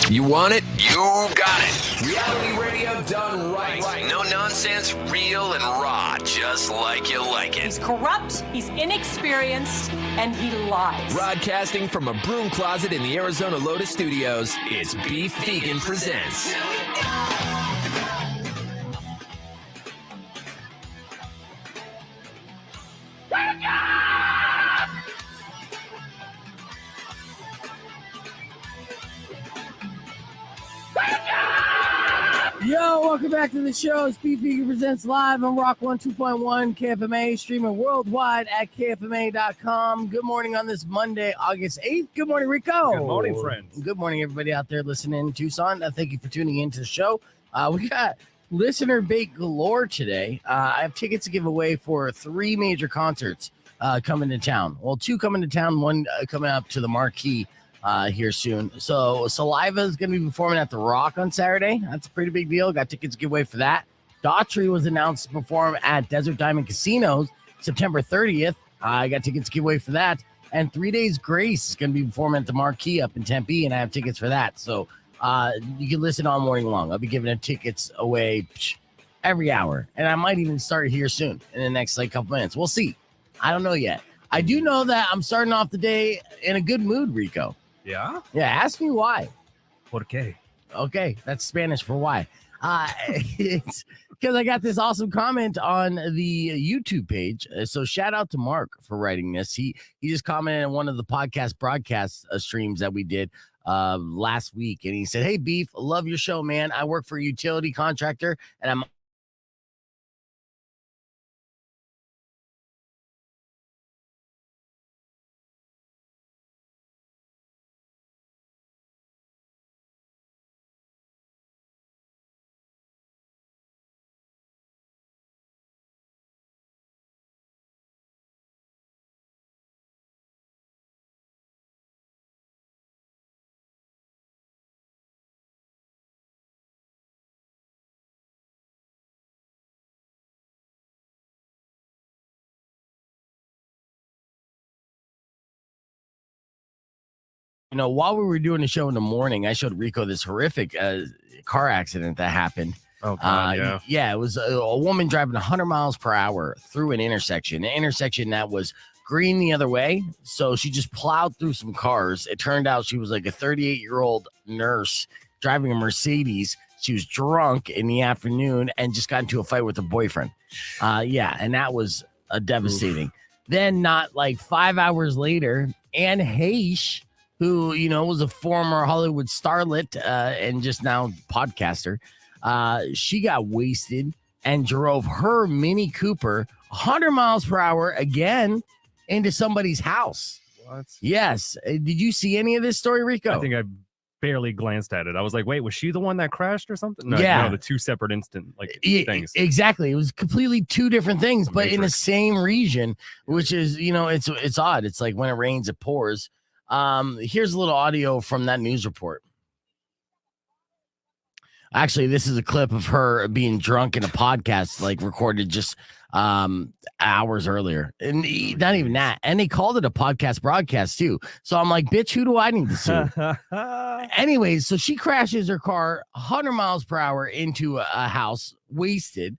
You want it? You got it. Reality radio done right. No nonsense, real and raw, just like you like it. He's corrupt, he's inexperienced, and he lies. Broadcasting from a broom closet in the Arizona Lotus Studios, it's Beef Vegan Presents. Yo, welcome back to the show. It's Beef Vegan Presents live on Rock 102.1 KFMA, streaming worldwide at KFMA.com. Good morning on this Monday, August 8th. Good morning, Rico. Good morning, friends. Good morning, everybody out there listening in Tucson. Thank you for tuning into the show. We got listener bait galore today. I have tickets to give away for 3 major concerts coming to town. Well, 2 coming to town, 1 coming up to the Marquee here soon. So Saliva is going to be performing at the Rock on Saturday. That's a pretty big deal. Got tickets to give away for that. Daughtry was announced to perform at Desert Diamond Casinos September 30th. I got tickets to give away for that. And 3 Days Grace is going to be performing at the Marquee up in Tempe, and I have tickets for that. So you can listen all morning long. I'll be giving the tickets away every hour, and I might even start here soon in the next couple minutes. We'll see. I don't know yet. I do know that I'm starting off the day in a good mood, Rico. Yeah? Yeah, ask me why. ¿Por qué? Okay, that's Spanish for why. It's because I got this awesome comment on the YouTube page. So shout out to Mark for writing this. He just commented on one of the broadcast streams that we did last week, and he said, "Hey Beef, love your show, man. I work for a utility contractor, and I'm while we were doing the show in the morning, I showed Rico this horrific car accident that happened. Oh, God, yeah. Yeah, it was a woman driving 100 miles per hour through an intersection that was green the other way. So she just plowed through some cars. It turned out she was like a 38-year-old nurse driving a Mercedes. She was drunk in the afternoon and just got into a fight with her boyfriend. And that was devastating. Oof. Then not like 5 hours later, Anne Heche, who, was a former Hollywood starlet and just now podcaster, she got wasted and drove her Mini Cooper 100 miles per hour again into somebody's house. What? Yes. Did you see any of this story, Rico? I think I barely glanced at it. I was like, wait, was she the one that crashed or something? No, yeah. No, the 2 separate things. Exactly. It was completely 2 different things, but in the same region, which is, it's odd. It's like when it rains, it pours. Here's a little audio from that news report. Actually, this is a clip of her being drunk in a podcast, recorded just hours earlier. And not even that. And they called it a podcast broadcast too. So I'm like, bitch, who do I need to sue? Anyways, so she crashes her car 100 miles per hour into a house, wasted.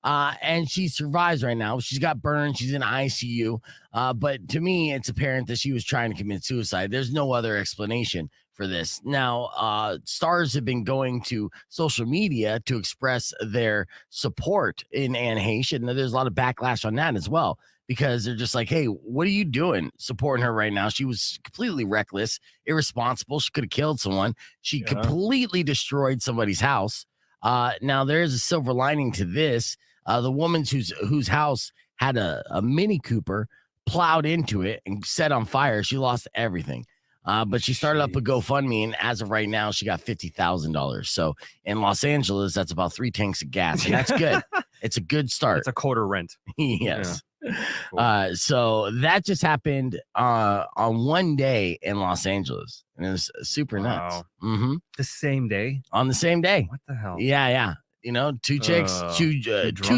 And she survives right now. She's got burned. She's in ICU. But to me, it's apparent that she was trying to commit suicide. There's no other explanation for this. Now, stars have been going to social media to express their support in Anne Heche, and there's a lot of backlash on that as well, because they're just like, hey, what are you doing supporting her right now? She was completely reckless, irresponsible. She could have killed someone. She completely destroyed somebody's house. Now, there is a silver lining to this. The woman whose house had a Mini Cooper plowed into it and set on fire. She lost everything. But she started up a GoFundMe, and as of right now, she got $50,000. So in Los Angeles, that's about 3 tanks of gas, and that's good. It's a good start. It's a quarter rent. Yes. Yeah. Cool. So that just happened on one day in Los Angeles, and it was super nuts. Mm-hmm. The same day? On the same day. What the hell? Yeah. 2 chicks, two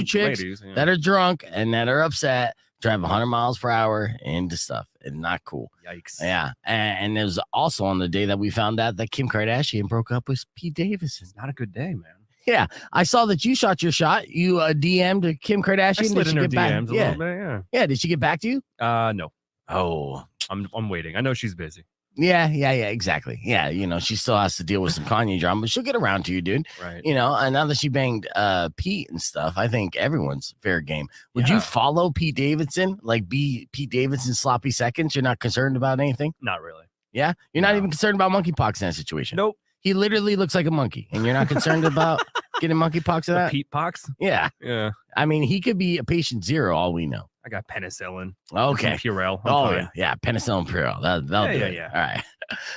chicks ladies, that are drunk and that are upset, drive 100 miles per hour into stuff. and not cool. Yikes. Yeah, and it was also on the day that we found out that Kim Kardashian broke up with Pete Davidson. Not a good day, man. Yeah, I saw that you shot your shot. You DM'd Kim Kardashian. I slid in her get back? DMs a Yeah, little bit, yeah. yeah. Did she get back to you? No. Oh, I'm waiting. I know she's busy. yeah, exactly. Yeah, she still has to deal with some Kanye drama, but she'll get around to you, dude. Right. And now that she banged Pete and stuff, I think everyone's fair game. Would you Yeah. follow Pete Davidson? Like be Pete Davidson sloppy seconds? You're not concerned about anything? Not really. Yeah? You're not No. even concerned about monkeypox in that situation? Nope. He literally looks like a monkey, and you're not concerned about getting monkeypox of The that? Pete pox? Yeah. Yeah. I mean, he could be a patient zero, all we know. I got penicillin. Okay. Purell. I'm Oh, fine. yeah. Penicillin Purell. That'll do it. Yeah. All right.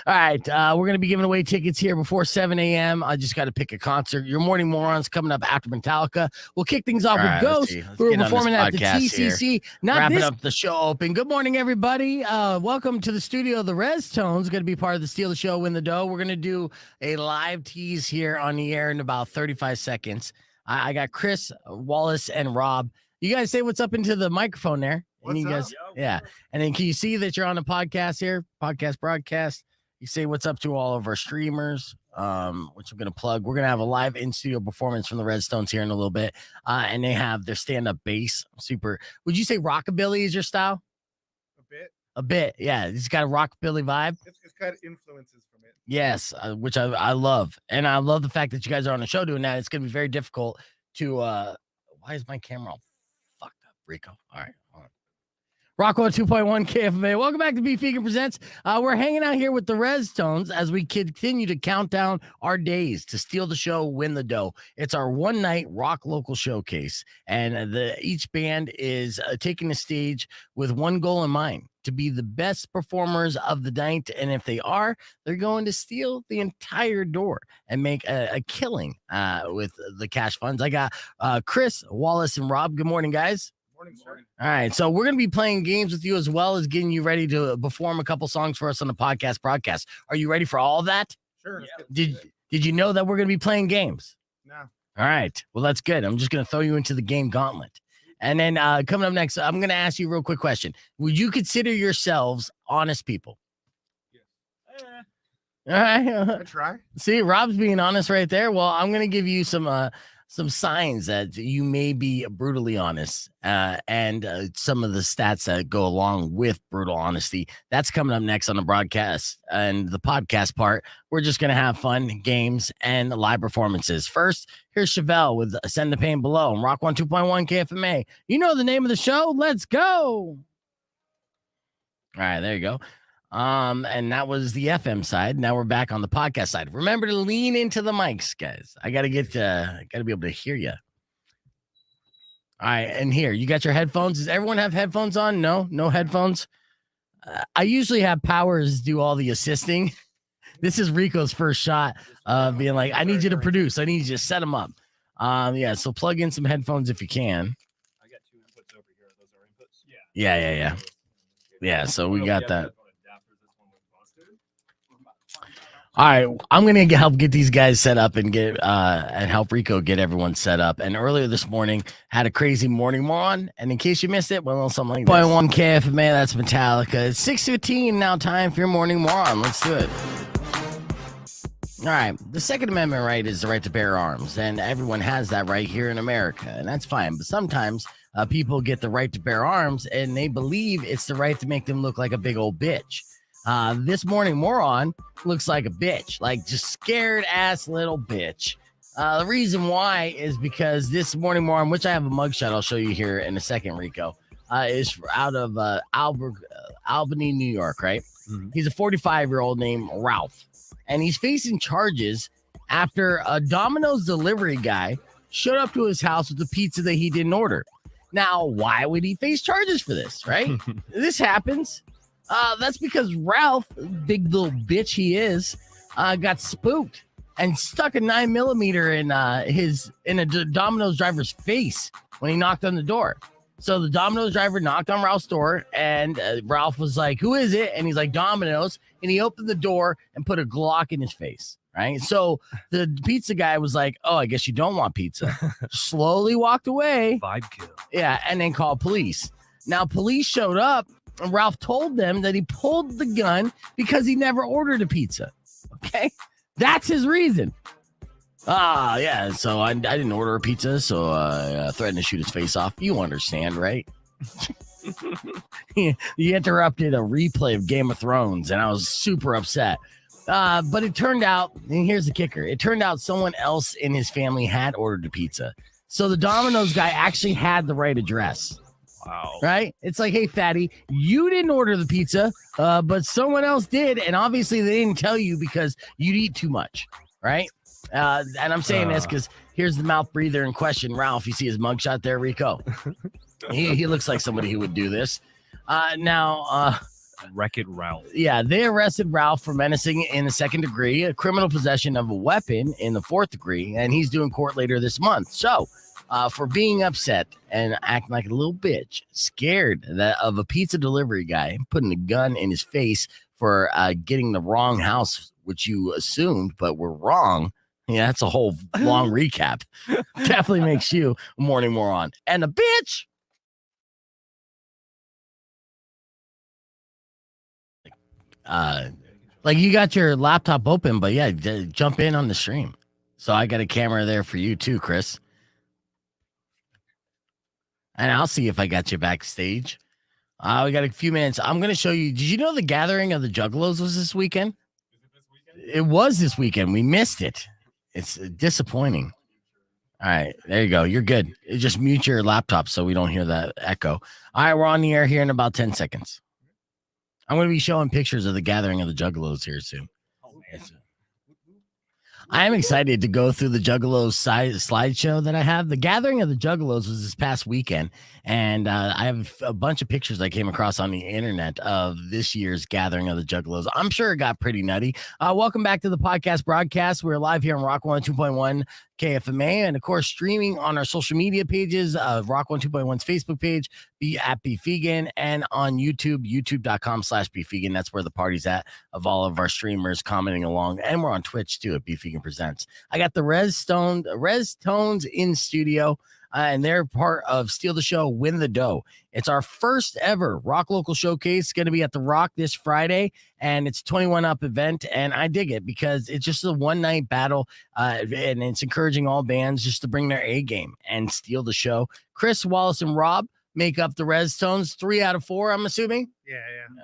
All right. We're going to be giving away tickets here before 7 a.m. I just got to pick a concert. Your Morning Morons coming up after Metallica. We'll kick things off All with right, let's Ghost, see. Let's who are get on this performing at the podcast TCC. Not Wrapping this. up The show open. Good morning, everybody. Welcome to the studio. The Rezztones going to be part of the Steal the Show, Win the Dough. We're going to do a live tease here on the air in about 35 seconds. I got Chris, Wallace, and Rob. You guys say what's up into the microphone there. And you guys, yeah. And then can you see that you're on a podcast here? Podcast broadcast. You say what's up to all of our streamers, which I'm going to plug. We're going to have a live in-studio performance from the Rezztones here in a little bit. And they have their stand-up bass. Super. Would you say rockabilly is your style? A bit, yeah. It's got a rockabilly vibe. It's got influences from it. Yes, which I love. And I love the fact that you guys are on the show doing that. It's going to be very difficult to why is my camera all fucked up, Rico? All right, hold on. Rockwell 2.1 KFMA. Welcome back to Beef Vegan Presents. We're hanging out here with the Rezztones as we continue to count down our days to steal the show, win the dough. It's our one night rock local showcase, and each band is taking the stage with one goal in mind: to be the best performers of the night. And if they are, they're going to steal the entire door and make a killing with the cash funds. I got Chris, Wallace, and Rob. Good morning, guys. Morning, sir. All right, so we're going to be playing games with you as well as getting you ready to perform a couple songs for us on the podcast broadcast. Are you ready for all of that? Sure. Did you know that we're going to be playing games? No. All right, well, that's good. I'm just going to throw you into the game gauntlet. And then coming up next, I'm going to ask you a real quick question. Would you consider yourselves honest people? All right. I try. See, Rob's being honest right there. Well, I'm going to give you some signs that you may be brutally honest and some of the stats that go along with brutal honesty. That's coming up next on the broadcast and the podcast part. We're just going to have fun, games, and live performances. First, here's Chevelle with Send the Pain Below and Rock 102.1 KFMA. You know the name of the show. Let's go. All right, there you go. And that was the FM side. Now we're back on the podcast side. Remember to lean into the mics, guys. I gotta be able to hear you. All right, and here you got your headphones. Does everyone have headphones on? No headphones. I usually have Powers do all the assisting. This is Rico's first shot of being like, I need you to produce. I need you to set them up. Yeah. So plug in some headphones if you can. I got 2 inputs over here. Those are inputs? Yeah. Yeah. So we got that. All right, I'm gonna help get these guys set up and help Rico get everyone set up. And earlier this morning, had a crazy morning moron. And in case you missed it, well, something like this. 0.1 KFMA, that's Metallica. It's 6:15 now. Time for your morning moron. Let's do it. All right, the Second Amendment right is the right to bear arms, and everyone has that right here in America, and that's fine. But sometimes people get the right to bear arms, and they believe it's the right to make them look like a big old bitch. This morning moron looks like a bitch, like just scared ass little bitch. The reason why is because this morning moron, which I have a mugshot I'll show you here in a second, Rico, is out of Albany, New York, right? Mm-hmm. He's a 45-year-old named Ralph, and he's facing charges after a Domino's delivery guy showed up to his house with the pizza that he didn't order. Now, why would he face charges for this, right? This happens. That's because Ralph, big little bitch he is, got spooked and stuck a 9mm in a Domino's driver's face when he knocked on the door. So the Domino's driver knocked on Ralph's door, and Ralph was like, "Who is it?" And he's like, "Domino's." And he opened the door and put a Glock in his face. Right. So the pizza guy was like, "Oh, I guess you don't want pizza." Slowly walked away. Vibe kill. Yeah, and then called police. Now police showed up. Ralph told them that he pulled the gun because he never ordered a pizza. Okay? That's his reason. Yeah, so I didn't order a pizza, so I threatened to shoot his face off. You understand, right? You interrupted a replay of Game of Thrones, and I was super upset. But it turned out, and here's the kicker, it turned out someone else in his family had ordered a pizza. So the Domino's guy actually had the right address. Wow. Right? It's like, hey, fatty, you didn't order the pizza, but someone else did, and obviously they didn't tell you because you'd eat too much, right? And I'm saying this because here's the mouth breather in question, Ralph. You see his mugshot there, Rico? He looks like somebody who would do this. Wreck-It Ralph. Yeah, they arrested Ralph for menacing in the 2nd degree, a criminal possession of a weapon in the 4th degree, and he's doing court later this month. So, for being upset and acting like a little bitch, scared of a pizza delivery guy putting a gun in his face for getting the wrong house, which you assumed but were wrong. Yeah, that's a whole long recap. Definitely makes you a morning moron and a bitch. Like you got your laptop open, but yeah, jump in on the stream. So I got a camera there for you too, Chris. And I'll see if I got you backstage. We got a few minutes. I'm going to show you. Did you know the gathering of the Juggalos was this weekend? Is it this weekend? It was this weekend. We missed it. It's disappointing. All right, there you go. You're good. Just mute your laptop so we don't hear that echo. All right, we're on the air here in about 10 seconds. I'm going to be showing pictures of the gathering of the Juggalos here soon. I am excited to go through the Juggalos slideshow that I have. The gathering of the Juggalos was this past weekend, and I have a bunch of pictures I came across on the internet of this year's gathering of the Juggalos. I'm sure it got pretty nutty. Welcome back to the podcast broadcast. We're live here on Rock 102.1 KFMA, and of course, streaming on our social media pages, Rock 102.1's Facebook page, be at Be Vegan, and on YouTube, youtube.com/Be Vegan. That's where the party's at of all of our streamers commenting along. And we're on Twitch too at Be Vegan Presents. I got the Rezztones in studio, and they're part of Steal the Show, Win the Dough. It's our first ever Rock Local Showcase. Going to be at the Rock this Friday, and it's a 21 up event, and I dig it because it's just a one-night battle, and it's encouraging all bands just to bring their A game and steal the show. Chris, Wallace, and Rob make up the Rezztones, 3 out of 4, I'm assuming. Yeah.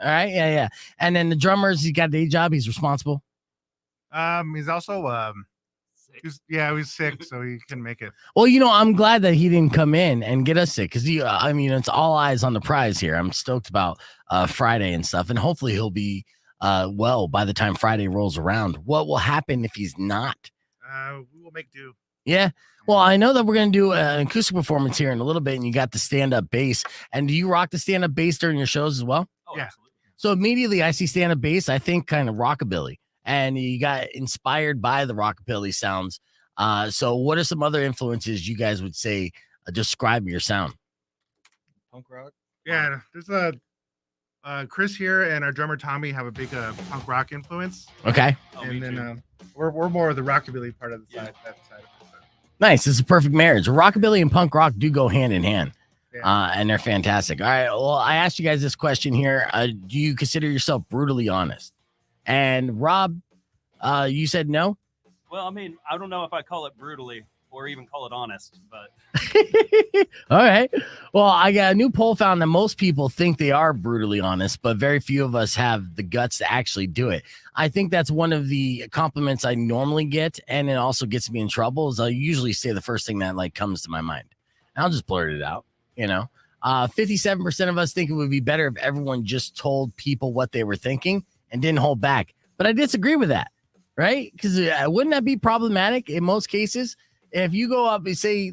All right, yeah. And then the drummers, he's got a day job. He's responsible. He's also he's sick, so he couldn't make it. Well, I'm glad that he didn't come in and get us sick because it's all eyes on the prize here. I'm stoked about Friday and stuff, and hopefully he'll be well by the time Friday rolls around. What will happen if he's not? We will make do. Yeah. Well, I know that we're going to do an acoustic performance here in a little bit, and you got the stand-up bass. And do you rock the stand-up bass during your shows as well? Oh, yeah. Absolutely. So immediately I see stand-up bass, I think kind of rockabilly. And you got inspired by the rockabilly sounds. So what are some other influences you guys would say describe your sound? Punk rock. Yeah, there's Chris here and our drummer Tommy have a big punk rock influence. Okay. And then we're more of the rockabilly part of the side. That side of it. Nice. This is a perfect marriage. Rockabilly and punk rock do go hand in hand. Yeah. And they're fantastic. All right. Well, I asked you guys this question here. Do you consider yourself brutally honest? And Rob, you said no? Well, I mean, I don't know if I call it brutally or even call it honest, but. All right. Well, I got a new poll found that most people think they are brutally honest, but very few of us have the guts to actually do it. I think that's one of the compliments I normally get, and it also gets me in trouble, is I usually say the first thing that comes to my mind. And I'll just blurt it out, 57% of us think it would be better if everyone just told people what they were thinking and didn't hold back. But I disagree with that, right? Because wouldn't that be problematic in most cases? If you go up and say,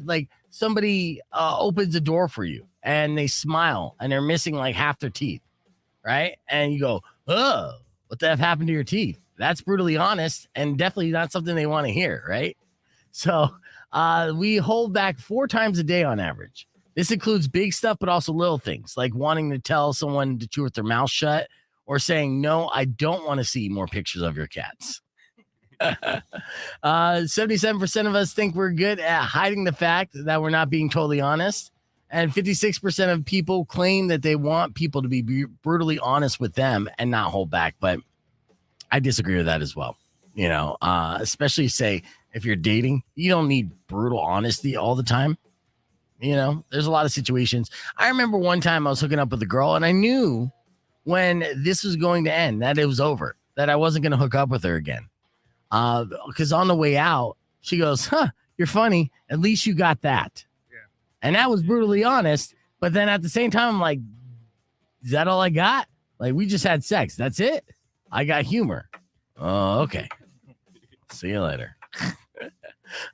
somebody opens a door for you and they smile and they're missing half their teeth, right? And you go, oh, what the F happened to your teeth? That's brutally honest and definitely not something they want to hear, right? So we hold back 4 times a day on average. This includes big stuff, but also little things like wanting to tell someone to chew with their mouth shut or saying, no, I don't want to see more pictures of your cats. 77% of us think we're good at hiding the fact that we're not being totally honest. And 56% of people claim that they want people to be brutally honest with them and not hold back. But I disagree with that as well. You know, especially say if you're dating, you don't need brutal honesty all the time. You know, there's a lot of situations. I remember one time I was hooking up with a girl and I knew when this was going to end, that it was over, that I wasn't going to hook up with her again. Because on the way out, she goes, you're funny. At least you got that. Yeah. And that was brutally honest. But then at the same time, I'm like, is that all I got? Like, we just had sex. That's it. I got humor. Oh, okay. See you later.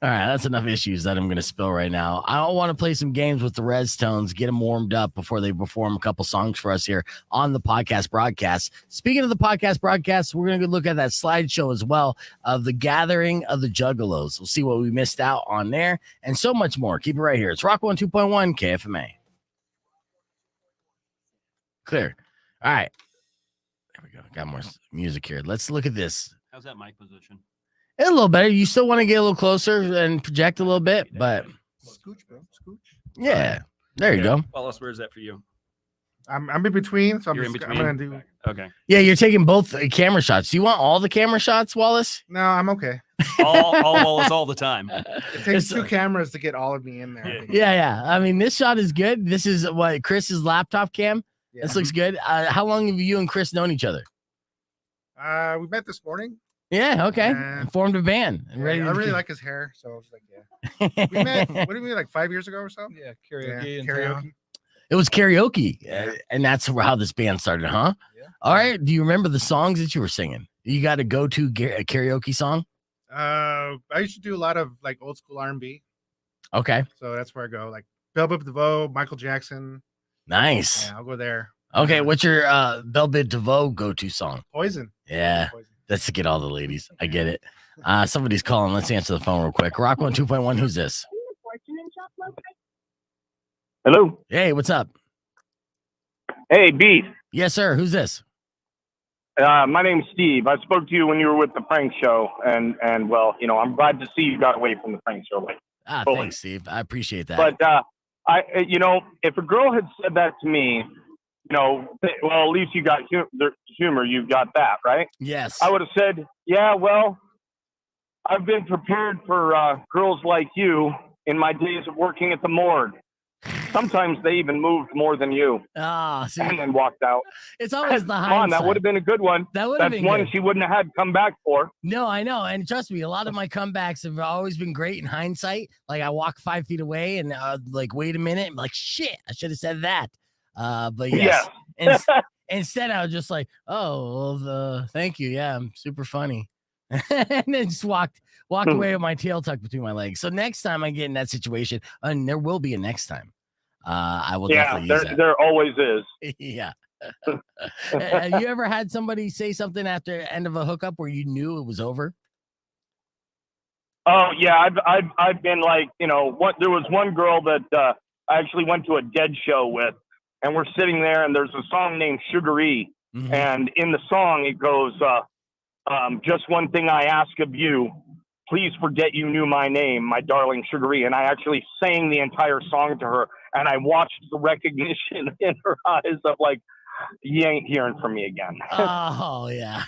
All right, that's enough issues that I'm going to spill right now. I want to play some games with the Rezztones, get them warmed up before they perform a couple songs for us here on the podcast broadcast. Speaking of the podcast broadcast, we're going to look at that slideshow as well of the gathering of the Juggalos. We'll see what we missed out on there and so much more. Keep it right here. It's Rock 102.1 KFMA. Clear. All right. There we go. Got more music here. Let's look at this. How's that mic position? A little better. You still want to get a little closer and project a little bit, but Scooch, bro. Scooch. yeah, there you go. Wallace, where's that for you? I'm in between, so You're in I'm between? gonna do. Okay. Yeah, you're taking both camera shots. Do you want all the camera shots, Wallace? No, I'm okay. All Wallace all the time. It takes It's- two cameras to get all of me in there. Yeah. Yeah. I mean, this shot is good. This is what Chris's laptop cam. Yeah. This looks good. How long have you and Chris known each other? We met this morning. Yeah, okay. Yeah. And formed a band. And Yeah, ready I to- really like his hair, so I was like, yeah. We met. What did we like 5 years ago or so? Yeah, Yeah, karaoke. in karaoke. town. It was karaoke, and that's how this band started, huh? Yeah. All right. Do you remember the songs that you were singing? You got a go-to karaoke song? I used to do a lot of like old school R&B, Okay. so that's where I go. Like Bell Biv DeVoe, Michael Jackson. Nice. Yeah, I'll go there. Okay. What's your Bell Biv DeVoe go-to song? Poison. Yeah. Poison. That's to get all the ladies. I get it. Somebody's calling. Let's answer the phone real quick. Rock 102.1. Who's this? Hello. Hey, what's up? Hey, Beat. Yes, sir. Who's this? My name's Steve. I spoke to you when you were with the prank show, and well, you know, I'm glad to see you got away from the prank show. Like, fully. Thanks, Steve. I appreciate that. But you know, if a girl had said that to me, you know, well, at least you got humor. You got that, right? yes. I would have said, yeah, well, I've been prepared for girls like you in my days of working at the morgue. Sometimes they even moved more than you, See, and then walked out. it's always the Come on, hindsight. that would have been a good one. That would have That's been one good. she wouldn't have had come back for. No, I know. And trust me, a lot of my comebacks have always been great in hindsight. Like I walk 5 feet away and like, wait a minute. I'm like, shit, I should have said that. But yes. Instead, I was just like, oh, well, thank you. Yeah, I'm super funny. And then just walked away with my tail tucked between my legs. So next time I get in that situation, and there will be a next time, I will definitely use that. There always is. Yeah. Have you ever had somebody say something after the end of a hookup where you knew it was over? Oh yeah, I've been like, you know, there was one girl that I actually went to a Dead show with, and we're sitting there, and there's a song named Sugaree, Mhm. and in the song it goes, just one thing I ask of you, please forget you knew my name, my darling Sugaree. And I actually sang the entire song to her, and I watched the recognition in her eyes of like, you ain't hearing from me again. Oh yeah.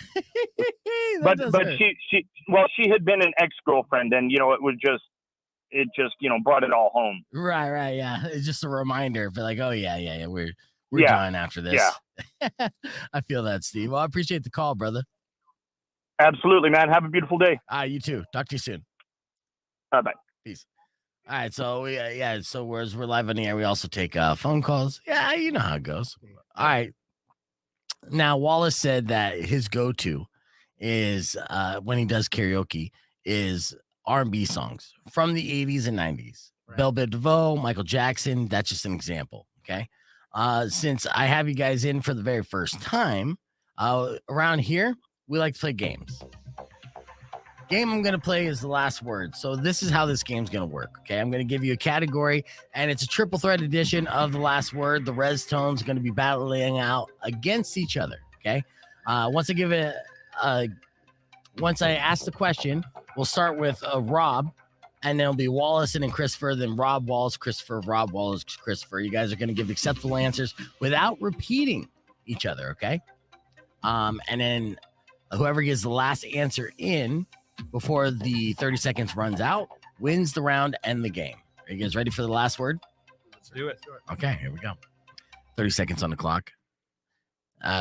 but she had been an ex-girlfriend, and you know, it just you know, brought it all home. Right, yeah. It's just a reminder, but like, oh yeah, we're Yeah. done after this. Yeah. I feel that, Steve. Well, I appreciate the call, brother. Absolutely, man. Have a beautiful day. You too. Talk to you soon. Bye-bye. Peace. All right, so so whereas we're live on the air, we also take phone calls. Yeah, you know how it goes. All right. Now, Wallace said that his go-to is when he does karaoke is R&B songs from the 80s and 90s. Right. Bell Biv DeVoe, Michael Jackson. That's just an example. Okay. Since I have you guys in for the very first time, around here, we like to play games. Game I'm going to play is the last word. So this is how this game's going to work. Okay. I'm going to give you a category, and it's a triple threat edition of the last word. The Rezztones are going to be battling out against each other. Okay. Once I ask the question, we'll start with Rob. and then it'll be Wallace and then Christopher, then Rob Wallace, Christopher, Rob Wallace, Christopher. You guys are going to give acceptable answers without repeating each other, okay? And then whoever gets the last answer in before the 30 seconds runs out wins the round and the game. Are you guys ready for the last word? Let's do it. Okay, here we go. 30 seconds on the clock.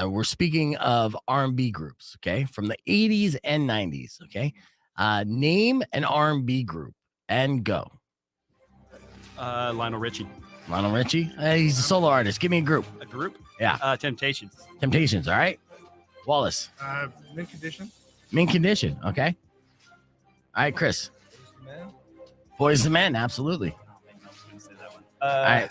We're speaking of R&B groups, okay, from the 80s and 90s, okay? Name an R&B group and go. Lionel Richie. Lionel Richie? He's a solo artist. Give me a group. A group? Yeah. Temptations. Temptations, all right? Wallace. Mint Condition. Mint Condition, okay? All right, Chris. Boys the Men, absolutely. I was gonna say that one. All right.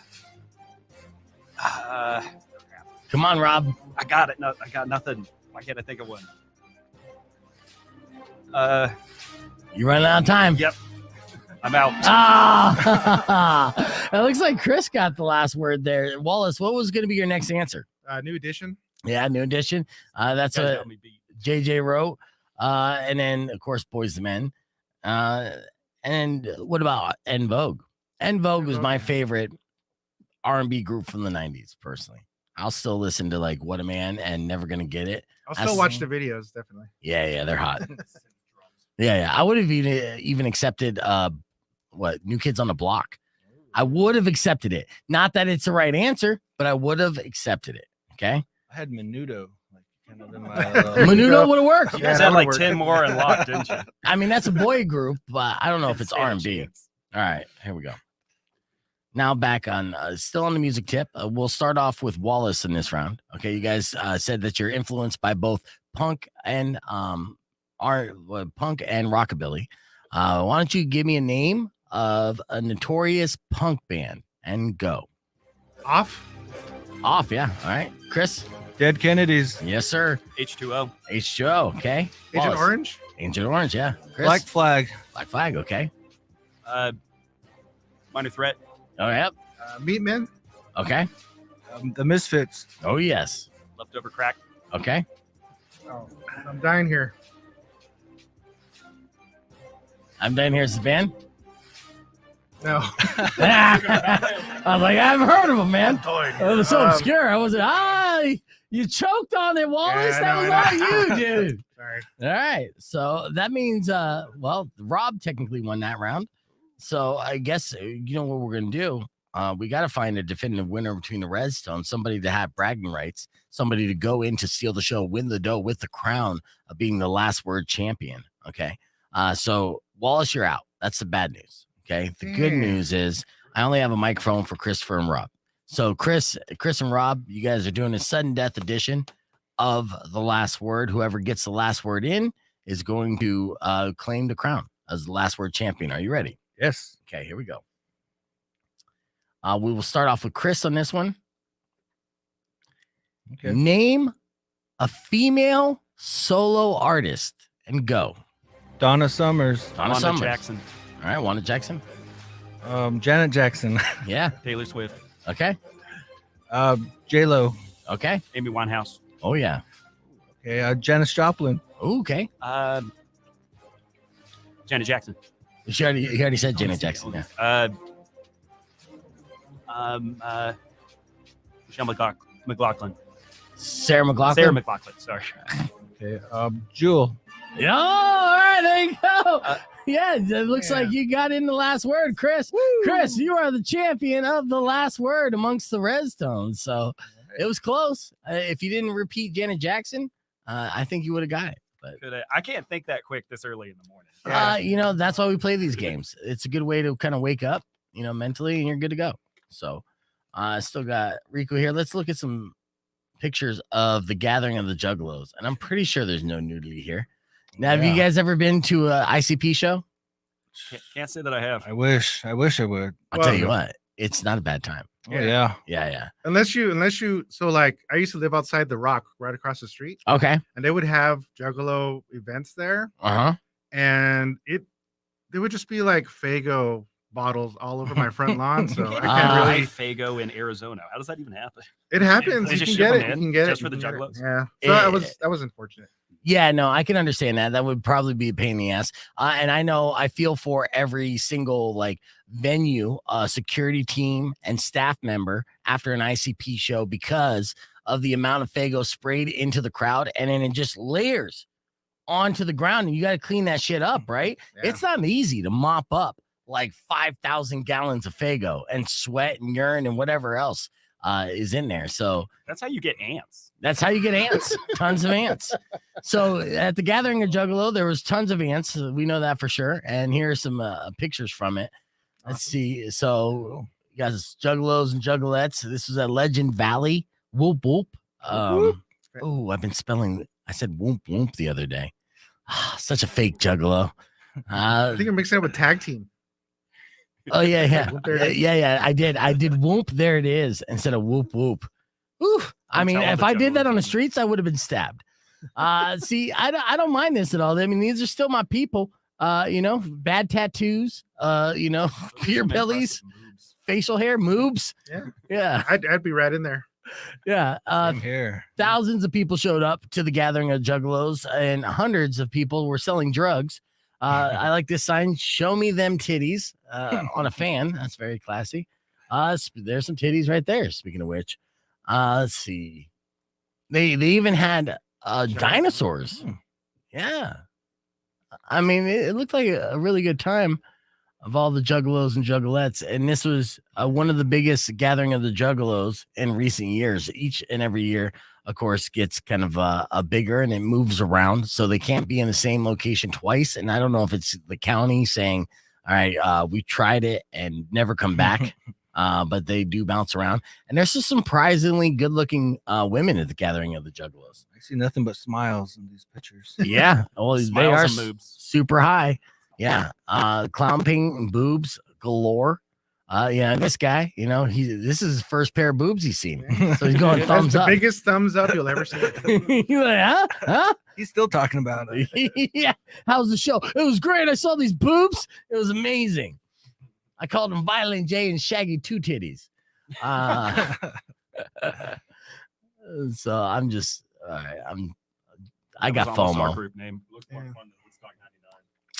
Come on, Rob. I got it. No, I got nothing. Why can't I think of one? You're running out of time. Yep. I'm out. Ah, it looks like Chris got the last word there. Wallace, what was going to be your next answer? New Edition. Yeah, New Edition. That's You guys a got me beat. JJ wrote. And then, of course, Boys the Men. And what about En Vogue? En Vogue was my favorite R&B group from the 90s, personally. I'll still listen to like What a Man and Never Gonna Get It. I'll still watch the videos, definitely. Yeah, they're hot. Yeah. I would have even accepted New Kids on the Block. I would have accepted it. Not that it's the right answer, but I would have accepted it. Okay. I had Menudo, like kind of in my. Menudo would have worked. You guys had like 10 more unlocked, didn't you? I mean, that's a boy group, but I don't know if it's R&B. All right, here we go. Now back on, still on the music tip. We'll start off with Wallace in this round. Okay, you guys said that you're influenced by both punk and rockabilly. Why don't you give me a name of a notorious punk band and go? Off. Yeah. All right, Chris. Dead Kennedys. Yes, sir. H2O. H2O. Okay. Agent Wallace. Orange. Agent Orange. Yeah. Chris? Black Flag. Black Flag. Okay. Minor Threat. Oh, yep. Meat Men. Okay. The Misfits. Oh, yes. Leftover Crack. Okay. Oh, I'm dying here. I'm done here as the band. No. I was like, I've heard of them, man. It was so obscure. I wasn't. You choked on it, Wallace. Yeah, That was I know. all you, dude. Sorry. All right. So that means, Rob technically won that round. So I guess you know what we're gonna do. We got to find a definitive winner between the Rezztones, somebody to have bragging rights, somebody to go in to steal the show, win the dough with the crown of being the last word champion. Okay. So Wallace, you're out. That's the bad news. Okay. The good news is I only have a microphone for Christopher and Rob. So Chris and Rob, you guys are doing a sudden death edition of the last word. Whoever gets the last word in is going to claim the crown as the last word champion. Are you ready? Yes. Okay, here we go. We will start off with Chris on this one. Okay. Name a female solo artist and go. Donna Summers. Donna Wanda Summers. Jackson. All right, Wanda Jackson. Janet Jackson. Yeah. Taylor Swift. Okay. J-Lo. Okay. Amy Winehouse. Oh, yeah. Okay. Janis Joplin. Okay. Janet Jackson. You already said Janet Jackson. Yeah. Michelle McLaughlin. Sarah McLaughlin. Sarah McLaughlin. Sorry. Okay. Jewel. Yeah, all right, there you go. It looks like you got in the last word, Chris. Woo. Chris, you are the champion of the last word amongst the Rezztones. So it was close. If you didn't repeat Janet Jackson, I think you would have got it. But I can't think that quick this early in the morning. That's why we play these games. It's a good way to kind of wake up, mentally, and you're good to go. So I still got Rico here. Let's look at some pictures of the gathering of the Juggalos. And I'm pretty sure there's no nudity here. Now, have you guys ever been to an ICP show? Can't say that I have. I wish I would. I'll tell you what, it's not a bad time. Oh, yeah. Yeah. Unless you, so like I used to live outside the Rock right across the street. Okay. And they would have Juggalo events there. Uh-huh. And they would just be like Faygo bottles all over my front lawn. So I can't really. Faygo in Arizona. How does that even happen? It happens. They You just can ship get them it. in You can get just it for the You can get it. Juggalos? Yeah. So that was unfortunate. Yeah, no, I can understand that. That would probably be a pain in the ass. And I feel for every single like venue, security team, and staff member after an ICP show because of the amount of Fago sprayed into the crowd and then it just layers onto the ground and you got to clean that shit up, right? Yeah. It's not easy to mop up like 5,000 gallons of Fago and sweat and urine and whatever else is in there. So That's how you get ants. that's how you get ants, tons of ants. So at the gathering of Juggalo, there was tons of ants. We know that for sure. And here are some pictures from it. Let's see. So you guys, Juggalos and Juggalettes. This was at Legend Valley. Whoop whoop. Oh, I've been spelling. I said whoop whoop the other day. Such a fake Juggalo. I think I'm mixing it with tag team. Oh yeah. Whoop, there it is. Yeah. I did whoop. There it is instead of whoop whoop. Oof. I mean, tell if the I did that Juggalos. on the streets, I would have been stabbed. See, I don't mind this at all. I mean, these are still my people. Bad tattoos. Beer bellies, facial hair, moobs. Yeah. I'd be right in there. Yeah. Same here. Thousands of people showed up to the gathering of Juggalos, and hundreds of people were selling drugs. I like this sign, "Show me them titties," on a fan. That's very classy. There's some titties right there. Speaking of which, let's see. They even had dinosaurs. Yeah. I mean, it looked like a really good time of all the Juggalos and Juggalettes. And this was one of the biggest gathering of the Juggalos in recent years. Each and every year, of course, gets kind of a bigger and it moves around. So they can't be in the same location twice. And I don't know if it's the county saying, all right, we tried it and never come back. But they do bounce around. And there's some surprisingly good looking women at the gathering of the Juggalos. I see nothing but smiles in these pictures. Yeah. Well, they Smiles are and boobs. super high. Yeah. Clown paint and boobs galore. This guy, this is his first pair of boobs he's seen. So he's going That's thumbs the up. biggest thumbs up you'll ever see. You're like, huh? He's still talking about it. Yeah. How's the show? It was great. I saw these boobs. It was amazing. I called them Violent J and Shaggy Two Titties. So I'm just, all right. I got That was almost our FOMO. group name. Looks more Yeah. fun than Woodstock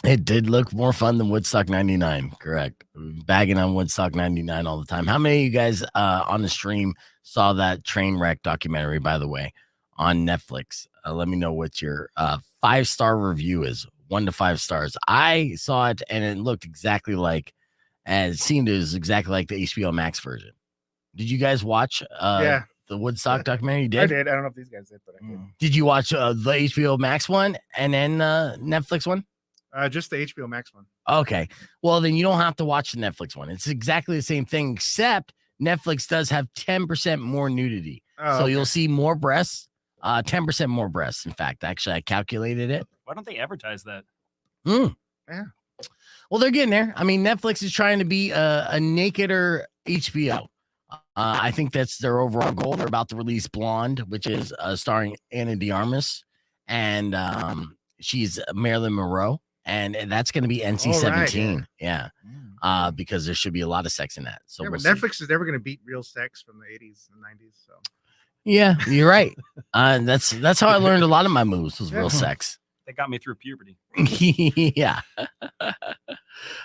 99. It did look more fun than Woodstock 99. Correct. Bagging on Woodstock 99 all the time. How many of you guys on the stream saw that train wreck documentary, by the way, on Netflix? Let me know what your 5-star review is. 1 to 5 stars. I saw it and it looked exactly like, and it seemed it was exactly like the HBO Max version. Did you guys watch Yeah. the Woodstock documentary? You did? I did. I don't know if these guys did, but I did. Did you watch the HBO Max one and then Netflix one? Just the HBO Max one. Okay. Well, then you don't have to watch the Netflix one. It's exactly the same thing, except Netflix does have 10% more nudity. Oh, So okay. you'll see more breasts, 10% more breasts. In fact, actually, I calculated it. Why don't they advertise that? Mm. Yeah. Well, they're getting there. I mean, Netflix is trying to be a nakeder HBO. I think that's their overall goal. They're about to release Blonde, which is starring Anna de Armas, and she's Marilyn Monroe, and that's going to be NC-17. Yeah, because there should be a lot of sex in that. So Yeah, we'll but see. Netflix is never going to beat real sex from the 80s and 90s. So Yeah, you're right. That's how I learned a lot of my moves was real sex. They got me through puberty. Yeah. All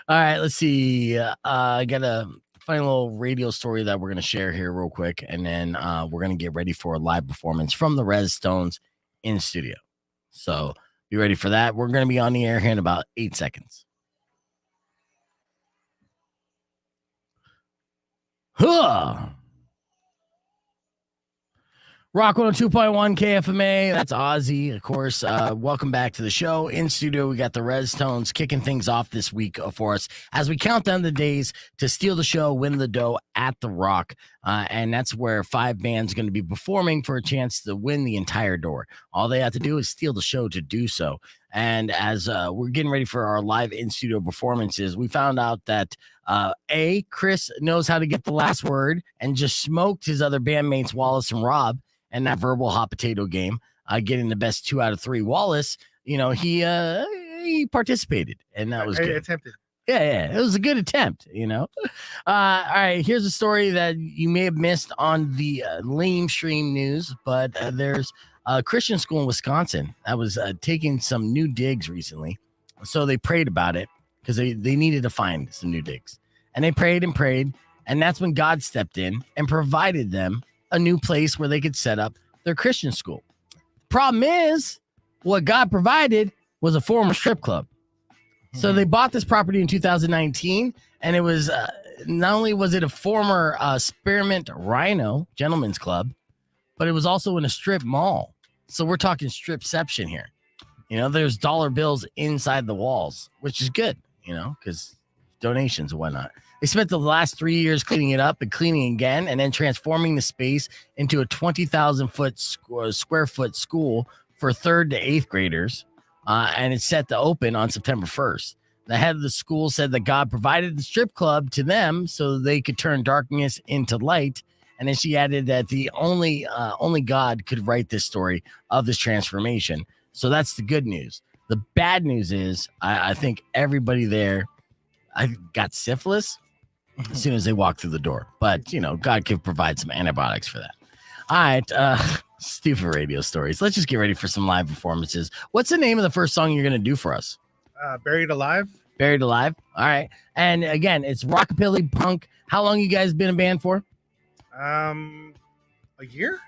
right, let's see. I got a funny little radio story that we're going to share here real quick, and then we're going to get ready for a live performance from the Rezztones in studio. So be ready for that. We're going to be on the air here in about 8 seconds. Huh. Rock 102.1 KFMA. That's Ozzy, of course. Welcome back to the show. In studio, we got the Rezztones kicking things off this week for us as we count down the days to steal the show, win the dough at the Rock. And that's where 5 bands going to be performing for a chance to win the entire door. All they have to do is steal the show to do so. And as we're getting ready for our live in studio performances, we found out that Chris knows how to get the last word and just smoked his other bandmates, Wallace and Rob, and that verbal hot potato game, getting the best 2 out of 3. Wallace, he participated, and that was I good. attempted. Yeah, it was a good attempt, All right, here's a story that you may have missed on the lame stream news, but there's a Christian school in Wisconsin that was taking some new digs recently. So they prayed about it because they needed to find some new digs. And they prayed and prayed. And that's when God stepped in and provided them a new place where they could set up their Christian school. Problem is, what God provided was a former strip club. So they bought this property in 2019, and it was not only was it a former Spearmint Rhino Gentlemen's Club, but it was also in a strip mall. So we're talking stripception here. You know, there's dollar bills inside the walls, which is good, you know, because donations and whatnot. They spent the last 3 years cleaning it up and cleaning again, and then transforming the space into a 20,000 square foot school for 3rd to 8th graders. And it's set to open on September 1st. The head of the school said that God provided the strip club to them so they could turn darkness into light. And then she added that the only God could write this story of this transformation. So that's the good news. The bad news is I think everybody there got syphilis as soon as they walked through the door. But, you know, God could provide some antibiotics for that. All right. Stupid radio stories. Let's just get ready for some live performances. What's the name of the first song you're going to do for us? Buried Alive. Buried Alive. All right. And again, it's rockabilly punk. How long you guys been a band for? A year.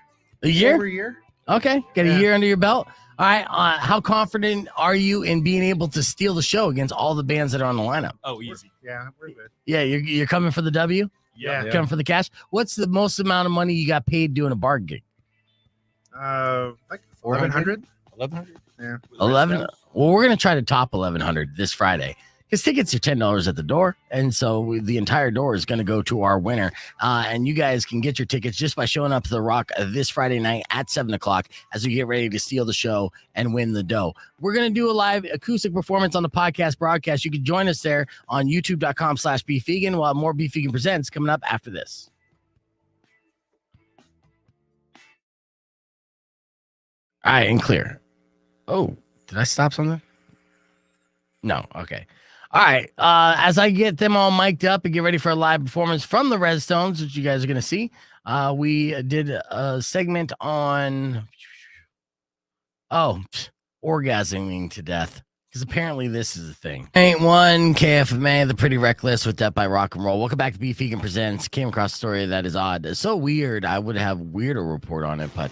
A year? Over a year. Okay. Got a year under your belt. All right. How confident are you in being able to steal the show against all the bands that are on the lineup? Oh, easy. Yeah, we're good. Yeah, you're coming for the W? Yeah. Coming for the cash? What's the most amount of money you got paid doing a bar gig? Like 1,100. 1,100. Yeah. 11. Well, we're going to try to top 1,100 this Friday because tickets are $10 at the door. And so the entire door is going to go to our winner. And you guys can get your tickets just by showing up to the Rock this Friday night at 7:00 as we get ready to steal the show and win the dough. We're going to do a live acoustic performance on the podcast broadcast. You can join us there on youtube.com/BeefVegan. We'll have more Beef Vegan Presents coming up after this. All right, and clear. Oh, did I stop something? No. Okay. All right. As I get them all mic'd up and get ready for a live performance from the Rezztones, which you guys are going to see, we did a segment on orgasming to death, because apparently this is a thing. Ain't one KFMA, the Pretty Reckless with Death by Rock and Roll. Welcome back to Beef Vegan Presents. Came across a story that is odd. It's so weird. I would have weirder report on it, but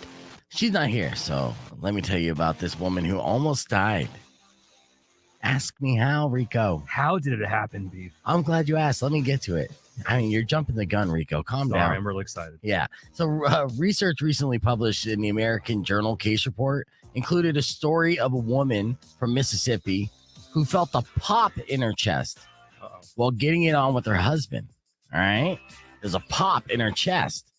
she's not here. So let me tell you about this woman who almost died. Ask me how, Rico. How did it happen, Beef? I'm glad you asked. Let me get to it. I mean, you're jumping the gun, Rico. Calm down. I'm really excited. Yeah. So research recently published in the American Journal Case Report included a story of a woman from Mississippi who felt a pop in her chest while getting it on with her husband. All right. There's a pop in her chest.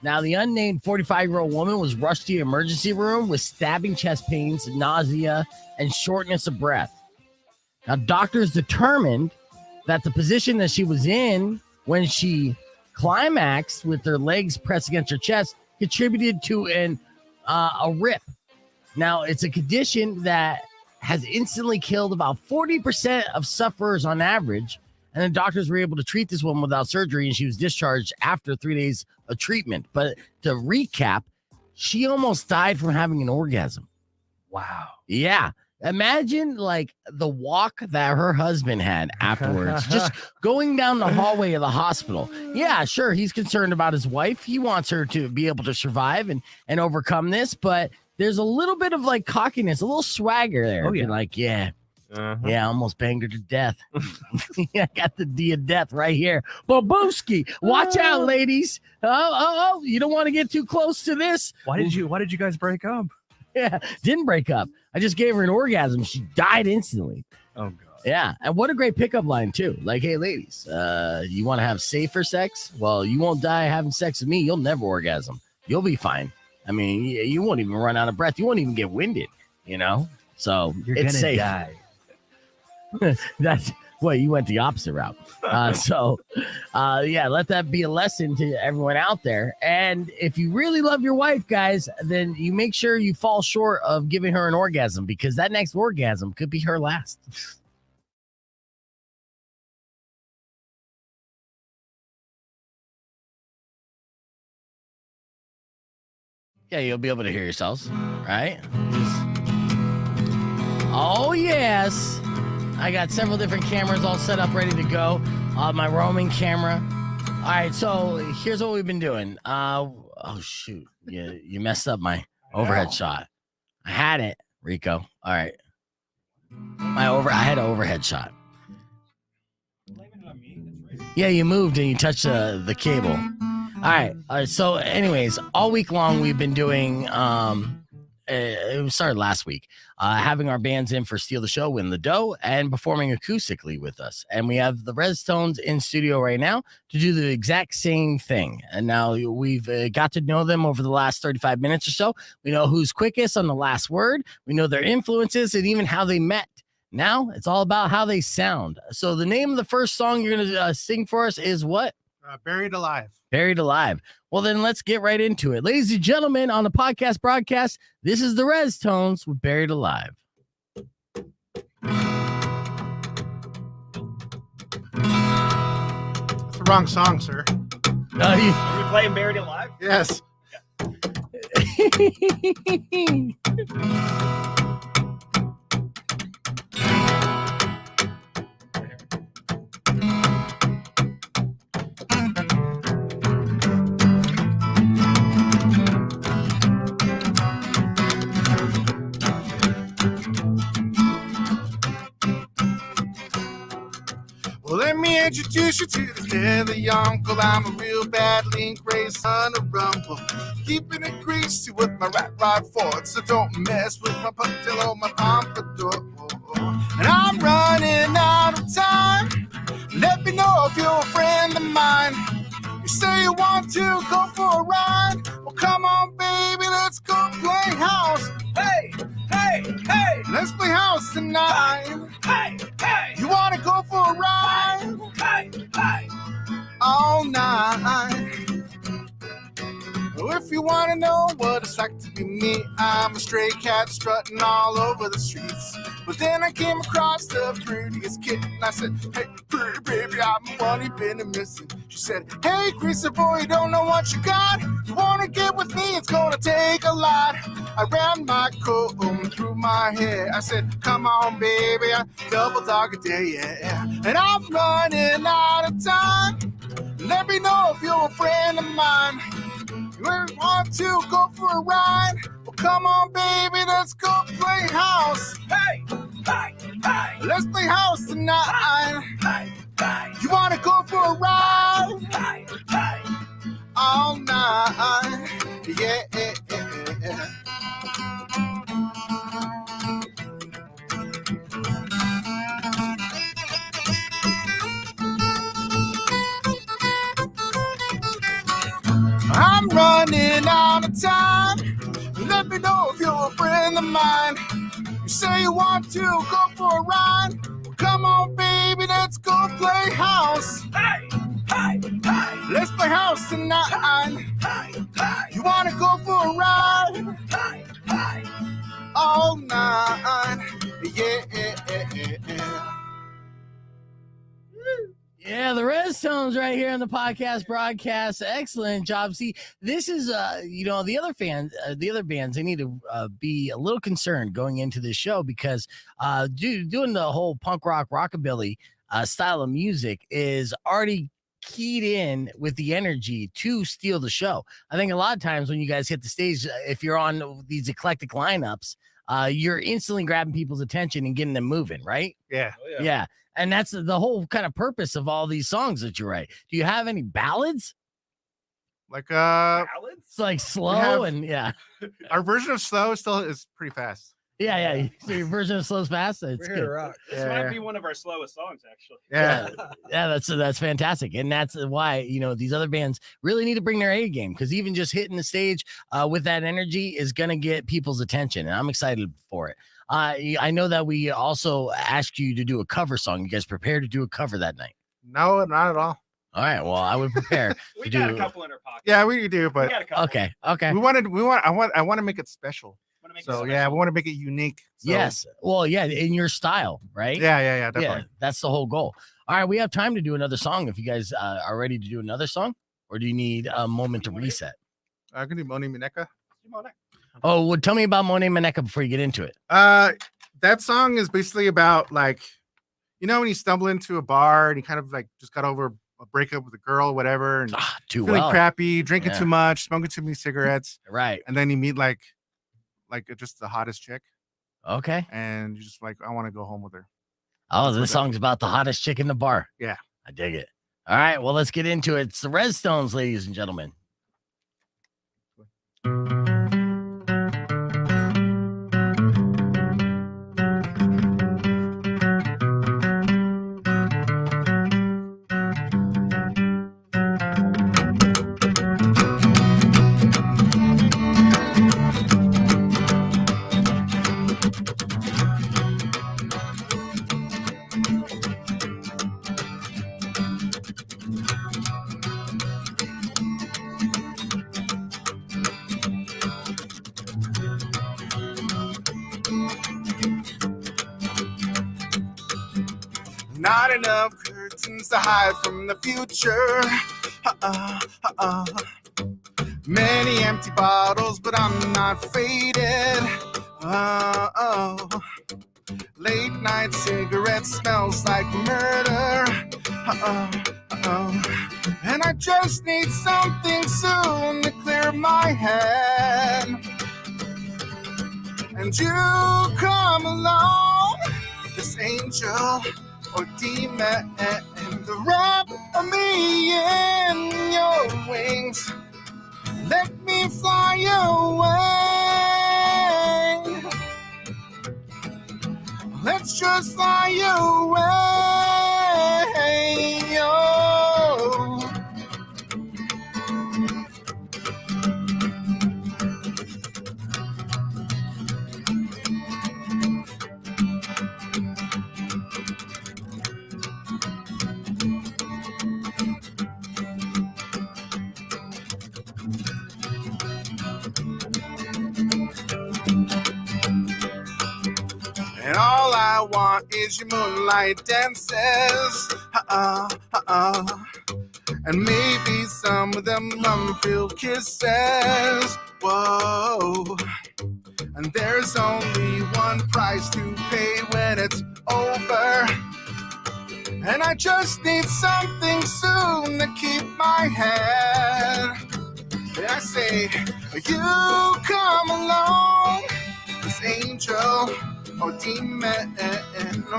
Now, the unnamed 45-year-old woman was rushed to the emergency room with stabbing chest pains, nausea, and shortness of breath. Now, doctors determined that the position that she was in when she climaxed with her legs pressed against her chest contributed to a rip. Now, it's a condition that has instantly killed about 40% of sufferers on average. And the doctors were able to treat this woman without surgery, and she was discharged after 3 days of treatment. But to recap, she almost died from having an orgasm. Wow. Yeah. Imagine like the walk that her husband had afterwards, just going down the hallway of the hospital. Yeah, sure. He's concerned about his wife. He wants her to be able to survive and overcome this. But there's a little bit of like cockiness, a little swagger there. Oh, yeah. Like, yeah, I almost banged her to death. I got the D of death right here. Babooski, watch out, ladies. Oh, you don't want to get too close to this. Why did you guys break up? Yeah, didn't break up. I just gave her an orgasm. She died instantly. Oh, God. Yeah. And what a great pickup line, too. Like, hey, ladies, you want to have safer sex? Well, you won't die having sex with me. You'll never orgasm. You'll be fine. I mean, you won't even run out of breath. You won't even get winded, you know? So You're it's gonna safe. die. That's well, you went the opposite route. Yeah, let that be a lesson to everyone out there. And if you really love your wife, guys, then you make sure you fall short of giving her an orgasm, because that next orgasm could be her last. Yeah, you'll be able to hear yourselves, right? Oh, yes. I got several different cameras all set up, ready to go. My roaming camera. All right, so here's what we've been doing. Oh, shoot. You messed up my overhead shot. I had it, Rico. All right. I had an overhead shot. Yeah, you moved and you touched the cable. All right. So, anyways, all week long we've been doing. It started last week. Having our bands in for Steal the Show, Win the Dough, and performing acoustically with us. And we have the Rezztones in studio right now to do the exact same thing. And now we've got to know them over the last 35 minutes or so. We know who's quickest on the last word. We know their influences and even how they met. Now it's all about how they sound. So the name of the first song you're going to sing for us is what? Buried Alive. Buried Alive. Well, then let's get right into it. Ladies and gentlemen, on the podcast broadcast, this is the Rezztones with Buried Alive. It's the wrong song, sir. No, Are we playing Buried Alive? Yes. Well, let me introduce you to this deadly uncle. I'm a real bad link, raised son of rumble. Keeping it greasy with my rat rod fork, so don't mess with my ponytail or my pompadour. And I'm running out of time. Let me know if you're a friend of mine. You say you want to go for a ride? Well, come on, baby, let's go play house. Hey, hey, hey, let's play house tonight. Hey, hey, you want to go for a ride? Hey, hey, all night. Well, if you want to know what it's like to be me, I'm a stray cat strutting all over the streets. But then I came across the prettiest kitten. I said, hey, pretty baby, I'm the one you've been missing. She said, hey, greasy boy, you don't know what you got. You want to get with me? It's going to take a lot. I ran my comb through my hair. I said, come on, baby, I double dog a day, yeah. And I'm running out of time. Let me know if you're a friend of mine. You want to go for a ride? Well, come on, baby, let's go play house. Hey, hey, hey, let's play house tonight. Hey, hey, you want to go for a ride? Hey, hey, all night. Yeah, yeah, yeah. I'm running out of time. Let me know if you're a friend of mine. You say you want to go for a ride? Come on, baby, let's go play house. Hey, hey, hey, let's play house tonight. Hey, hey, you want to go for a ride? Hey, hey, all night. Yeah, yeah, yeah, yeah. Yeah, the Rezztones right here on the podcast broadcast. Excellent job. See, this is the other bands, they need to be a little concerned going into this show because doing the whole punk rock rockabilly style of music is already keyed in with the energy to steal the show. I think a lot of times when you guys hit the stage, if you're on these eclectic lineups, you're instantly grabbing people's attention and getting them moving, right? Yeah. Oh, Yeah. And that's the whole kind of purpose of all these songs that you write. Do you have any ballads? Like Ballads? It's like slow have- and yeah. our version of slow still is pretty fast. Yeah. So your version of slow's fast. It's We're here to good. rock. This Yeah. might be one of our slowest songs, actually. Yeah. Yeah, that's fantastic. And that's why, these other bands really need to bring their A game because even just hitting the stage with that energy is going to get people's attention. And I'm excited for it. I know that we also asked you to do a cover song. You guys prepared to do a cover that night? No, not at all. All right. Well, I would prepare. We to got do... a couple in our pocket. Yeah, we do, We but got a couple. Okay. I want to make it special. Wanna make it So special. yeah, we want to make it unique. So, Yes. Well, yeah, in your style, right? Yeah, definitely. Yeah, that's the whole goal. All right, we have time to do another song. If you guys are ready to do another song, or do you need a moment to reset? I can do Moni Mineka. Oh, well, tell me about Monet Maneka before you get into it. That song is basically about like, you know, when you stumble into a bar and you kind of like just got over a breakup with a girl, whatever, and Too feeling well. crappy, drinking Yeah. too much, smoking too many cigarettes, Right. and then you meet like just the hottest chick, Okay. and you're just like, I want to go home with her. Oh, That's what this song's about the hottest chick in the bar. Yeah. I dig it. All right. Well, let's get into it. It's the Rezztones, ladies and gentlemen. Not enough curtains to hide from the future. Many empty bottles, but I'm not faded. Late night cigarette smells like murder. And I just need something soon to clear my head. And you come along, this angel or demon, and wrap me in your wings. Let me fly away. Let's just fly away. Oh. And all I want is your moonlight dances. And maybe some of them rum-filled kisses. Whoa. And there's only one price to pay when it's over. And I just need something soon to keep my head. And I say, you come along, this angel or demon,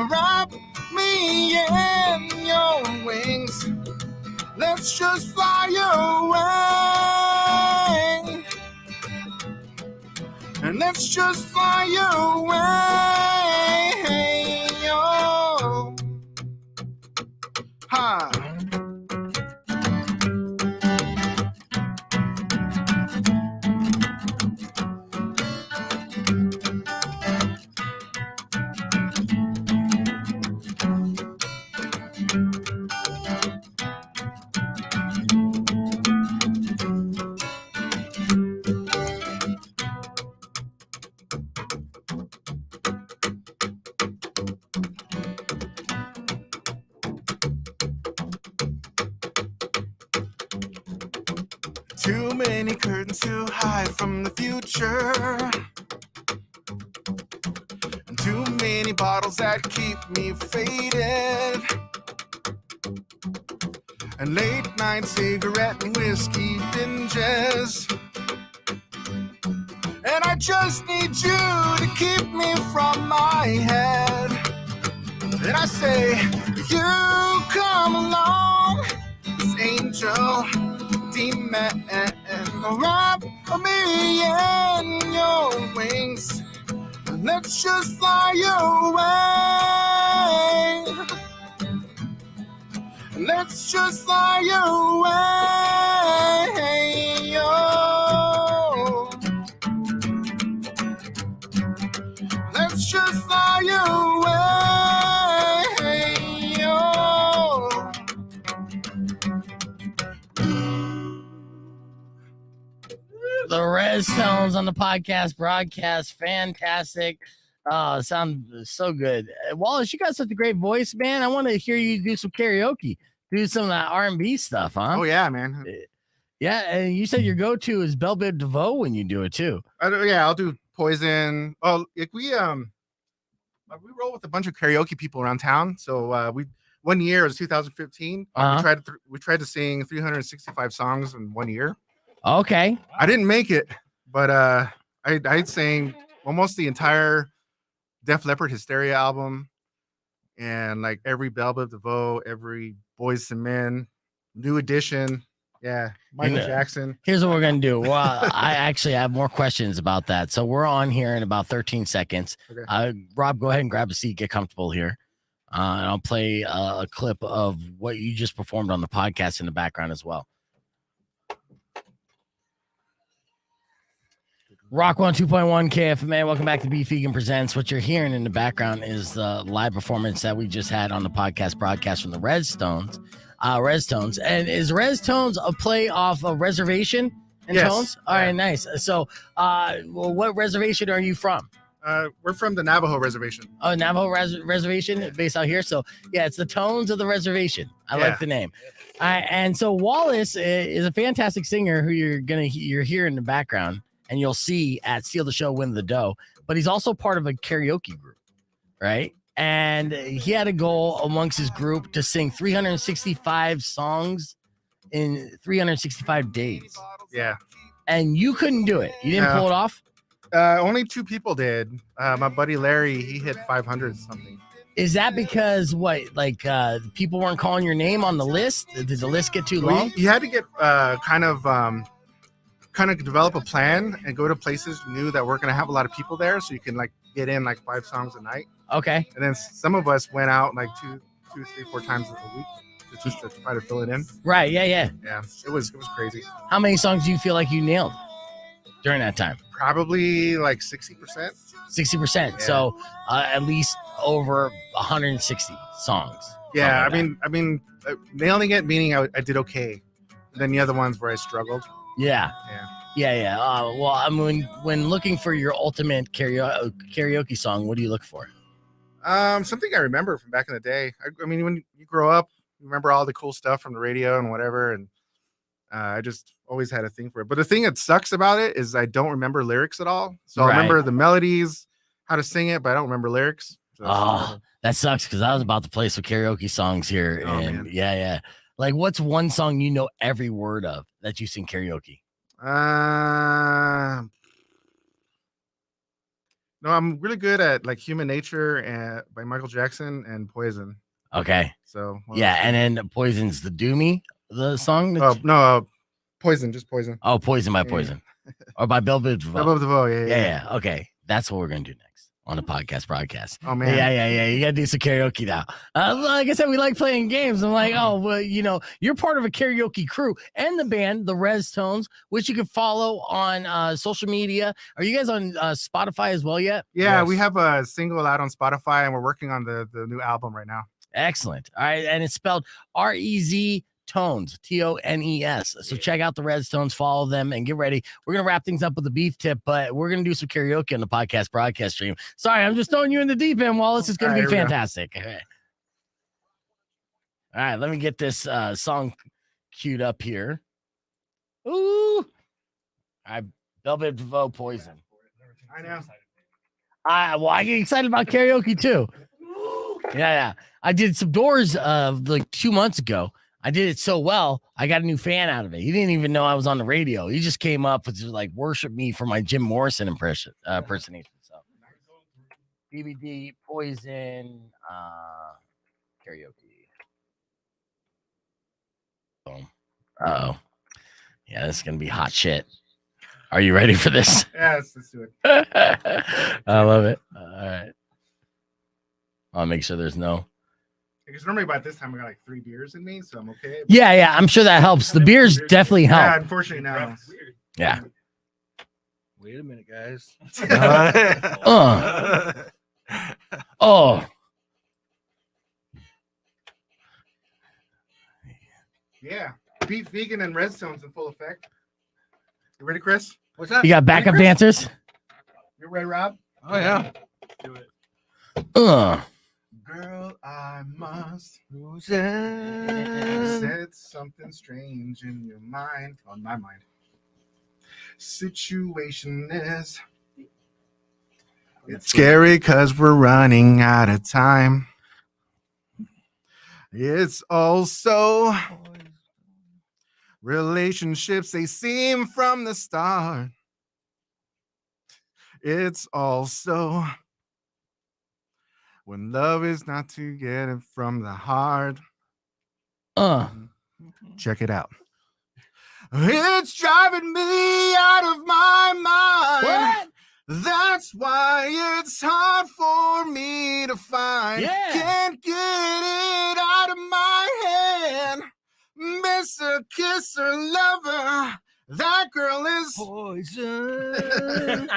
wrap me in your wings. Let's just fly away. And let's just fly away. Oh. Ha. Too many curtains to hide from the future. And too many bottles that keep me faded. And late night cigarette and whiskey binges. And I just need you to keep me from my head. And I say, you come along, this angel, demon, wrap me in your wings. Let's just fly away. Let's just fly away. Oh. Let's just fly away. Oh. The Rezztones on the podcast broadcast. Fantastic. Oh, sound so good. Wallace, you got such a great voice, man. I want to hear you do some karaoke. Do some of that R&B stuff, huh? Oh, yeah, man. Yeah, and you said your go-to is Belle Biv DeVoe when you do it too. Yeah, I'll do Poison. Oh, like we roll with a bunch of karaoke people around town. So we one year, it was 2015. We tried to sing 365 songs in 1 year. Okay. I didn't make it, but I sang almost the entire Def Leppard Hysteria album, and like every Belle Biv DeVoe, every Boyz II Men, New Edition. Yeah, Michael Jackson. Here's what we're gonna do. Well, I actually have more questions about that. So we're on here in about 13 seconds. Okay. Rob, go ahead and grab a seat, get comfortable here. And I'll play a clip of what you just performed on the podcast in the background as well. Rock 102.1 KFMA. Welcome back to Beef Vegan Presents. What you're hearing in the background is the live performance that we just had on the podcast broadcast from the Rezztones. Rezztones. And is Rezztones a play off of Reservation and Yes. Tones? All right, nice. So, what reservation are you from? We're from the Navajo Reservation. Oh, Navajo Reservation based out here. So, yeah, it's the Tones of the Reservation. I like the name. And so Wallace is a fantastic singer who you're hearing in the background, and you'll see at Steal the Show, Win the Dough. But he's also part of a karaoke group, right? And he had a goal amongst his group to sing 365 songs in 365 days. Yeah. And you couldn't do it. You didn't pull it off? Only 2 people did. My buddy Larry, he hit 500 something. Is that because people weren't calling your name on the list? Did the list get too long? You had to get kind of develop a plan and go to places you knew that weren't going to have a lot of people there, so you can like get in like 5 songs a night. Okay. And then some of us went out like 2, 3, 4 times a week just to try to fill it in. Right. Yeah. Yeah. It was crazy. How many songs do you feel like you nailed during that time? Probably like 60%. 60%. Yeah. So at least over 160 songs. Yeah. I mean, nailing it meaning I did okay. And then the other ones where I struggled. Yeah. Well, I mean, when looking for your ultimate karaoke song, what do you look for? Something I remember from back in the day. I mean, when you grow up, you remember all the cool stuff from the radio and whatever, and I just always had a thing for it. But the thing that sucks about it is I don't remember lyrics at all. So I remember the melodies, how to sing it, but I don't remember lyrics. So that sucks because I was about to play some karaoke songs here, and yeah. Like, what's one song you know every word of that you sing karaoke? No, I'm really good at like Human Nature by Michael Jackson and Poison. Okay. So and then Poison's the Do Me, the song. Poison, just Poison. Oh, Poison by Poison, or by Belle Biv DeVoe. Belle Biv DeVoe, Yeah. Okay, that's what we're gonna do next on the podcast broadcast. Oh man. Yeah. You gotta do some karaoke now. Like I said, we like playing games. I'm like, oh well, you're part of a karaoke crew and the band, the Rezztones, which you can follow on social media. Are you guys on Spotify as well yet? Yeah, we have a single out on Spotify, and we're working on the new album right now. Excellent. All right, and it's spelled Rezztones, Tones. So check out the Rezztones, follow them, and get ready. We're gonna wrap things up with a beef tip, but we're gonna do some karaoke on the podcast broadcast stream. Sorry, I'm just throwing you in the deep end, Wallace. It's gonna be fantastic. All right, let me get this song queued up here. Ooh, all right, Belle Biv DeVoe, Poison. I know. I get excited about karaoke too. Yeah. I did some Doors like 2 months ago. I did it so well, I got a new fan out of it. He didn't even know I was on the radio. He just came up with like worship me for my Jim Morrison impersonation. So BBD, Poison, karaoke. Boom. Uh-oh. Yeah, this is gonna be hot shit. Are you ready for this? Yes, let's do it. I love it. All right. I'll make sure there's no. Because normally by this time I got like 3 beers in me, so I'm okay. Yeah, I'm sure that helps. The beers definitely help. Yeah, unfortunately now. Yeah. Wait a minute, guys. Oh. Yeah. Beef, Vegan, and Rezztones in full effect. You ready, Chris? What's up? You got backup dancers? You ready, Rob? Oh yeah. Do it. Girl, I must Lose You it. said something strange in your mind, on my mind. Situation is it's scary because we're running out of time. It's also relationships, they seem from the start. It's also when love is not to get it from the heart. Check it out. It's driving me out of my mind. What? That's why it's hard for me to find. Yeah. Can't get it out of my head. Miss her, kiss her, lover. That girl is Poison.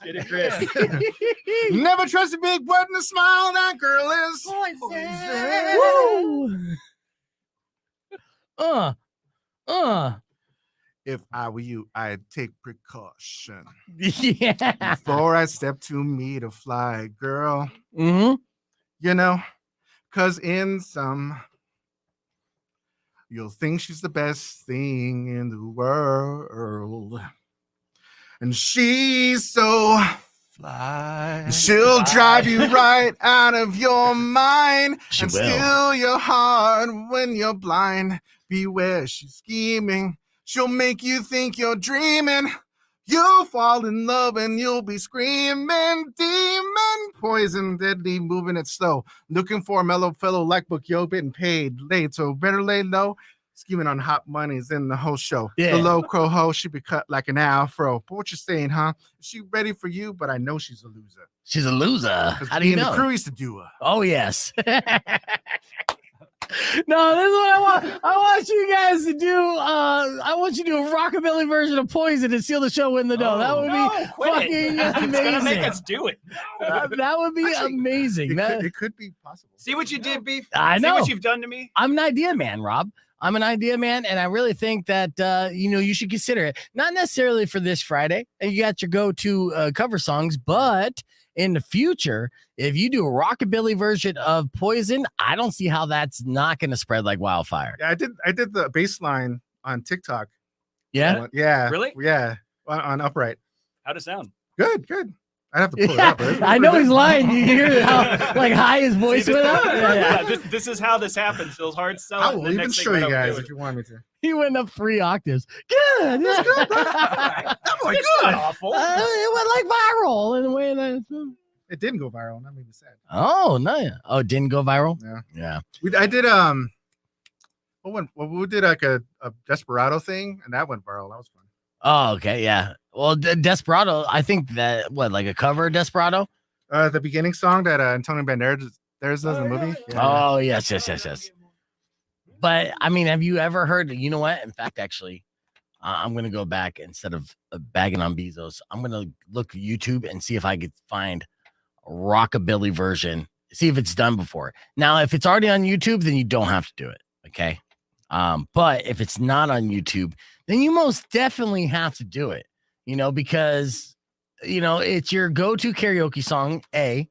Get it, Chris. Never trust a big word and a smile. That girl is Woo. If I were you, I'd take precaution Yeah. before I step to meet a fly girl. Mm-hmm. You know, cause in some you'll think she's the best thing in the world. And she's so Fly. she'll drive you right out of your mind She and will. steal your heart when you're blind. Beware, she's scheming. She'll make you think you're dreaming. You'll fall in love and you'll be screaming. Demon poison, deadly, moving it slow. Looking for a mellow fellow like book, yo, getting paid late, so better lay low. Scheming on hot money's in the whole show. Yeah. The low crow hoe, she be cut like an afro. But what you saying, huh? Is she ready for you? But I know she's a loser. She's a loser. 'Cause How do you me and know? the crew used to do her. Oh yes. No, this is what I want. I want you guys to do. I want you to do a rockabilly version of Poison and seal the show in the dough. That would be fucking It's gonna make amazing. us do it. That would be Actually, amazing. It could be possible. See what you did, Beef? I See know. what you've done to me? I'm an idea man, Rob. I'm an idea man, and I really think that you should consider it. Not necessarily for this Friday, and you got your go-to cover songs, but in the future, if you do a rockabilly version of Poison, I don't see how that's not going to spread like wildfire. Yeah, I did the bass line on TikTok. Yeah. Yeah. Really? Yeah. On Upright. How'd it sound? Good. I'd have to pull it up. but it's I know pretty he's good. lying. You hear how like high his voice See, went up? Yeah. Yeah, this is how this happens. Those hard selling. I will even show you guys if you want me to. He went up 3 octaves. Good. That's good, bro. That boy, it's good. not awful. It went like viral in a way that. It didn't go viral. That made me sad. Oh no! Oh, it didn't go viral. Yeah. Yeah. I did we did like a Desperado thing, and that went viral. That was fun. Oh, okay. Yeah. Well, Desperado. I think that like a cover of Desperado. The beginning song that Antonio Banderas does in the movie. Yeah. Oh yes. But I mean, have you ever heard? You know what? In fact, actually, I'm gonna go back instead of bagging on Bezos. I'm gonna look at YouTube and see if I could find a rockabilly version. See if it's done before. Now, if it's already on YouTube, then you don't have to do it. Okay. But if it's not on YouTube, then you most definitely have to do it. Because it's your go-to karaoke song. And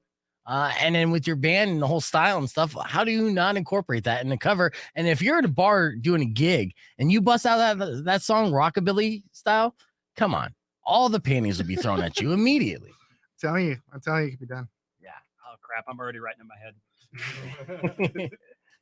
then with your band and the whole style and stuff, how do you not incorporate that in the cover? And if you're at a bar doing a gig and you bust out that song rockabilly style, come on, all the panties will be thrown at you immediately. I'm telling you, it can be done. Yeah. Oh crap! I'm already writing in my head.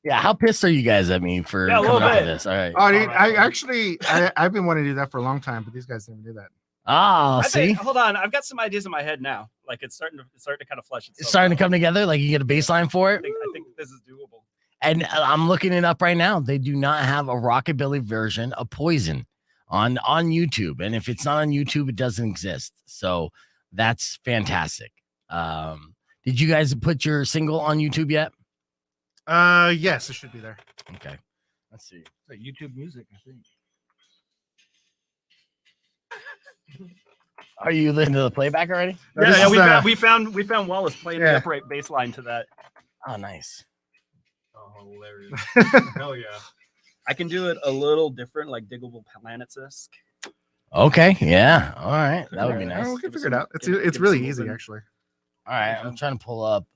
Yeah, how pissed are you guys at me for Yeah, a little coming up with bit. this? All right. Oh, dude, I've been wanting to do that for a long time, but these guys didn't do that. Oh, I see, think, hold on, I've got some ideas in my head now. Like it's starting to kind of flesh itself. it's starting to out. come together. Like you get a baseline for I it. think this is doable. And I'm looking it up right now. They do not have a rockabilly version of Poison on YouTube. And if it's not on YouTube, it doesn't exist. So that's fantastic. Did you guys put your single on YouTube yet? Yes, it should be there. Okay. Let's see. It's like YouTube music, I think. Are you listening to the playback already? This Yeah, is, we found Wallace playing the Yeah. upright bass line to that. Oh, nice. Oh, hilarious. Hell yeah. I can do it a little different, like Diggable Planets-esque. Okay. Yeah. All right. That would be Yeah, nice. we can Give figure it us out. some- It's give us really some easy, movement. actually. All right, I'm trying to pull up.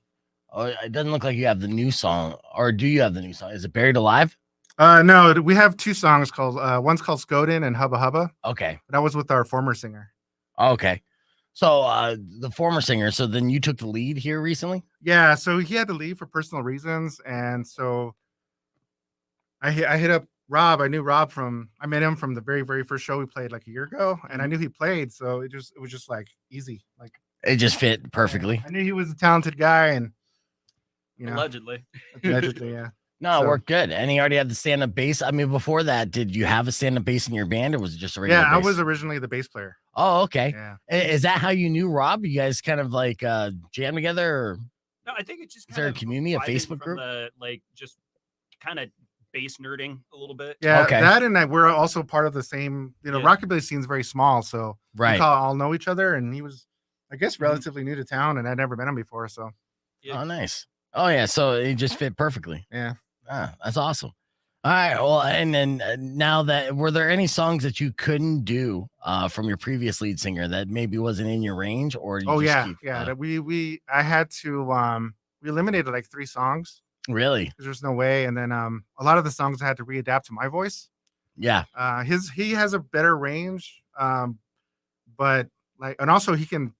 Oh, it doesn't look like you have the new song, or do you have the new song? Is it Buried Alive? No, we have 2 songs called one's called Skoden and Hubba Hubba. Okay. That was with our former singer. Okay. So the former singer. So then you took the lead here recently? Yeah, so he had to leave for personal reasons, and so I hit up Rob. I knew Rob I met him from the very, very first show we played like a year ago, and I knew he played, so it was just like easy. Like It just fit perfectly. I knew he was a talented guy, and Allegedly. yeah. No, it So- worked good. And he already had the stand-up bass. I mean, before that, did you have a stand-up bass in your band, or was it just a regular Yeah, I bass? was originally the bass player. Oh, okay. Yeah. Is that how you knew Rob? You guys kind of like jam together? Or? No, I think it's just Is there a kind of community, a vibing Facebook from group? like just kind of bass nerding a little bit. Yeah, Okay. that and we're also part of the same, Yeah. rockabilly scene's very small, so Right. we all know each other, and he was, I guess, Mm-hmm. relatively new to town, and I'd never met him before, so Yeah. Oh, nice. Oh, yeah. So it just fit perfectly. yeah. That's awesome. All right. Well, and then now that, were there any songs that you couldn't do from your previous lead singer that maybe wasn't in your range, or you Oh just yeah, keep, that I had to we eliminated like 3 songs really? because there's no way, and then a lot of the songs I had to readapt to my voice. Yeah. He has a better range, but like, and also he can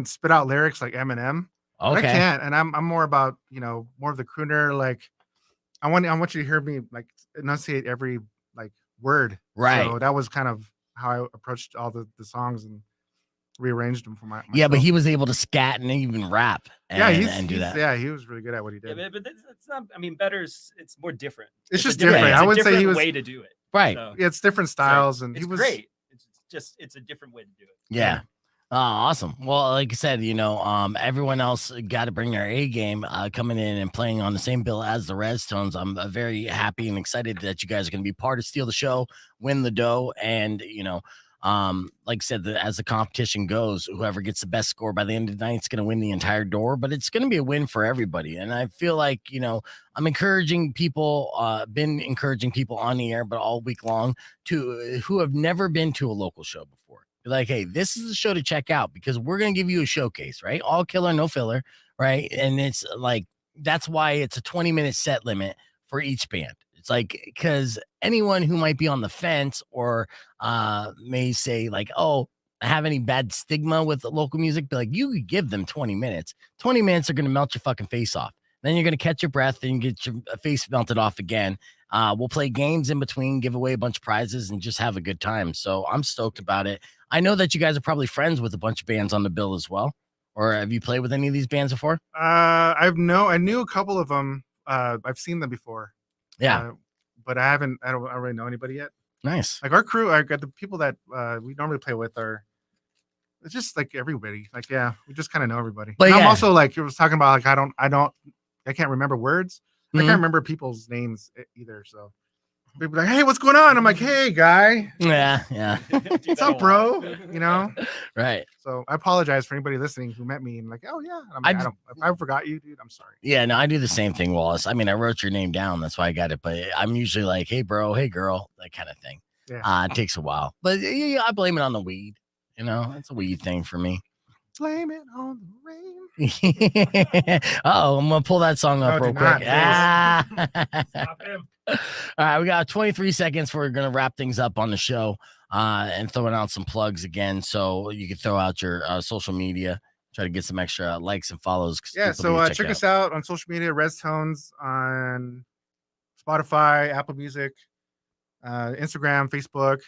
spit out lyrics like Eminem. But I Okay. can't, and I'm more about more of the crooner. Like I want you to hear me like enunciate every like word. Right. So that was kind of how I approached all the songs and rearranged them for my. Yeah, but myself. he was able to scat and even rap. And, yeah, and do he's- that. yeah, he was really good at what he Yeah, did. but it's not. I mean, better's. It's more different. It's a just different. It's I a would say he different was way to do it. Right. So, Yeah, it's different styles, and it's he was great. It's a different way to do it. Yeah. Oh, awesome. Well, like I said, everyone else got to bring their A game coming in and playing on the same bill as the Rezztones. I'm very happy and excited that you guys are going to be part of Steal the Show, Win the Dough. And, like I said, as the competition goes, whoever gets the best score by the end of the night is going to win the entire door, but it's going to be a win for everybody. And I feel like, I'm encouraging people, been encouraging people on the air, but all week long who have never been to a local show before. Like, hey, this is a show to check out because we're going to give you a showcase, right? All killer, no filler, right? And it's like, that's why it's a 20-minute set limit for each band. It's like, because anyone who might be on the fence or may say like, oh, I have any bad stigma with local music, be like, you could give them 20 minutes. 20 minutes are going to melt your fucking face off. Then you're going to catch your breath and get your face melted off again. We'll play games in between, give away a bunch of prizes, and just have a good time. So I'm stoked about it. I know that you guys are probably friends with a bunch of bands on the bill as well. Or have you played with any of these bands before? I knew a couple of them. I've seen them before. Yeah. But I don't really know anybody yet. Nice. Like our crew, I got the people that we normally play with it's just like everybody. Like, yeah, we just kind of know everybody. But And I'm yeah. also like, it was talking about like, I can't remember words. I Mhm. can't remember people's names either. So they'd be like, hey, what's going on? I'm like, hey, guy, Yeah. Yeah. what's up, bro? Right. So I apologize for anybody listening who met me and like, oh yeah. I'm like, if I forgot you, dude, I'm sorry. Yeah, no, I do the same thing, Wallace. I mean, I wrote your name down. That's why I got it. But I'm usually like, hey, bro, hey, girl, that kind of thing. Yeah. It takes a while. But yeah, I blame it on the weed. It's a weed thing for me. Blame it on the rain. Oh, I'm going to pull that song up No, real do quick. not, Stop him. All right, we got 23 seconds. We're going to wrap things up on the show and throwing out some plugs again. So you can throw out your social media, try to get some extra likes and follows. Yeah, so check us out on social media, Rezztones on Spotify, Apple Music, Instagram, Facebook,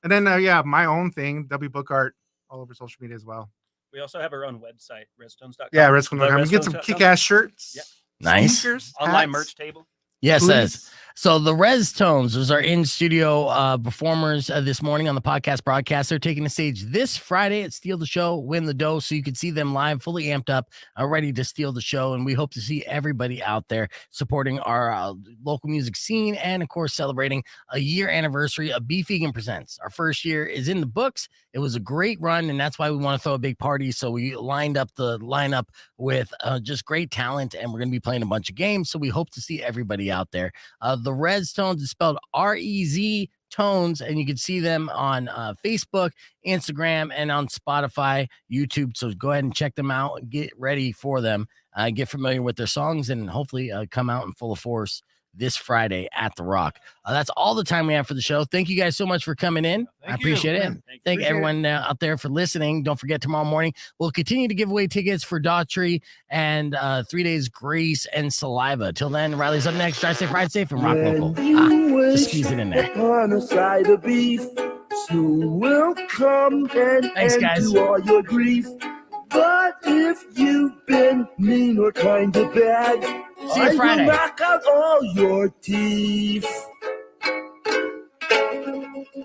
and then my own thing, W Book Art, all over social media as well. We also have our own website, Rezztones.com. Yeah, Rezztones.com. You get some Rezztones.com. kick-ass shirts. Yeah. Nice. Sneakers, Online hats. merch table. Yes, Hoodies. says. So the Rezztones, those are in-studio performers this morning on the podcast broadcast. They're taking the stage this Friday at Steal the Show, Win the Dough, so you can see them live, fully amped up, ready to steal the show. And we hope to see everybody out there supporting our local music scene and, of course, celebrating a year anniversary of Beef Vegan Presents. Our first year is in the books. It was a great run, and that's why we want to throw a big party. So we lined up the lineup with just great talent, and we're going to be playing a bunch of games. So we hope to see everybody out there. The Rezztones is spelled Rezztones. Rezztones, and you can see them on Facebook, Instagram, and on Spotify, YouTube. So go ahead and check them out and get ready for them. Get familiar with their songs and hopefully come out in full force this Friday at The Rock. That's all the time we have for the show. Thank you guys so much for coming in. I appreciate it. Thank everyone out there for listening. Don't forget, tomorrow morning, we'll continue to give away tickets for Daughtry and 3 Days Grace and Saliva. Till then, Riley's up next. Drive safe, ride safe, and rock local. Just squeeze it in there. On a side of beef, soon will come and Thanks, guys. to all your grief. But if you've been mean or kind of bad, see you Friday. I will knock out all your teeth.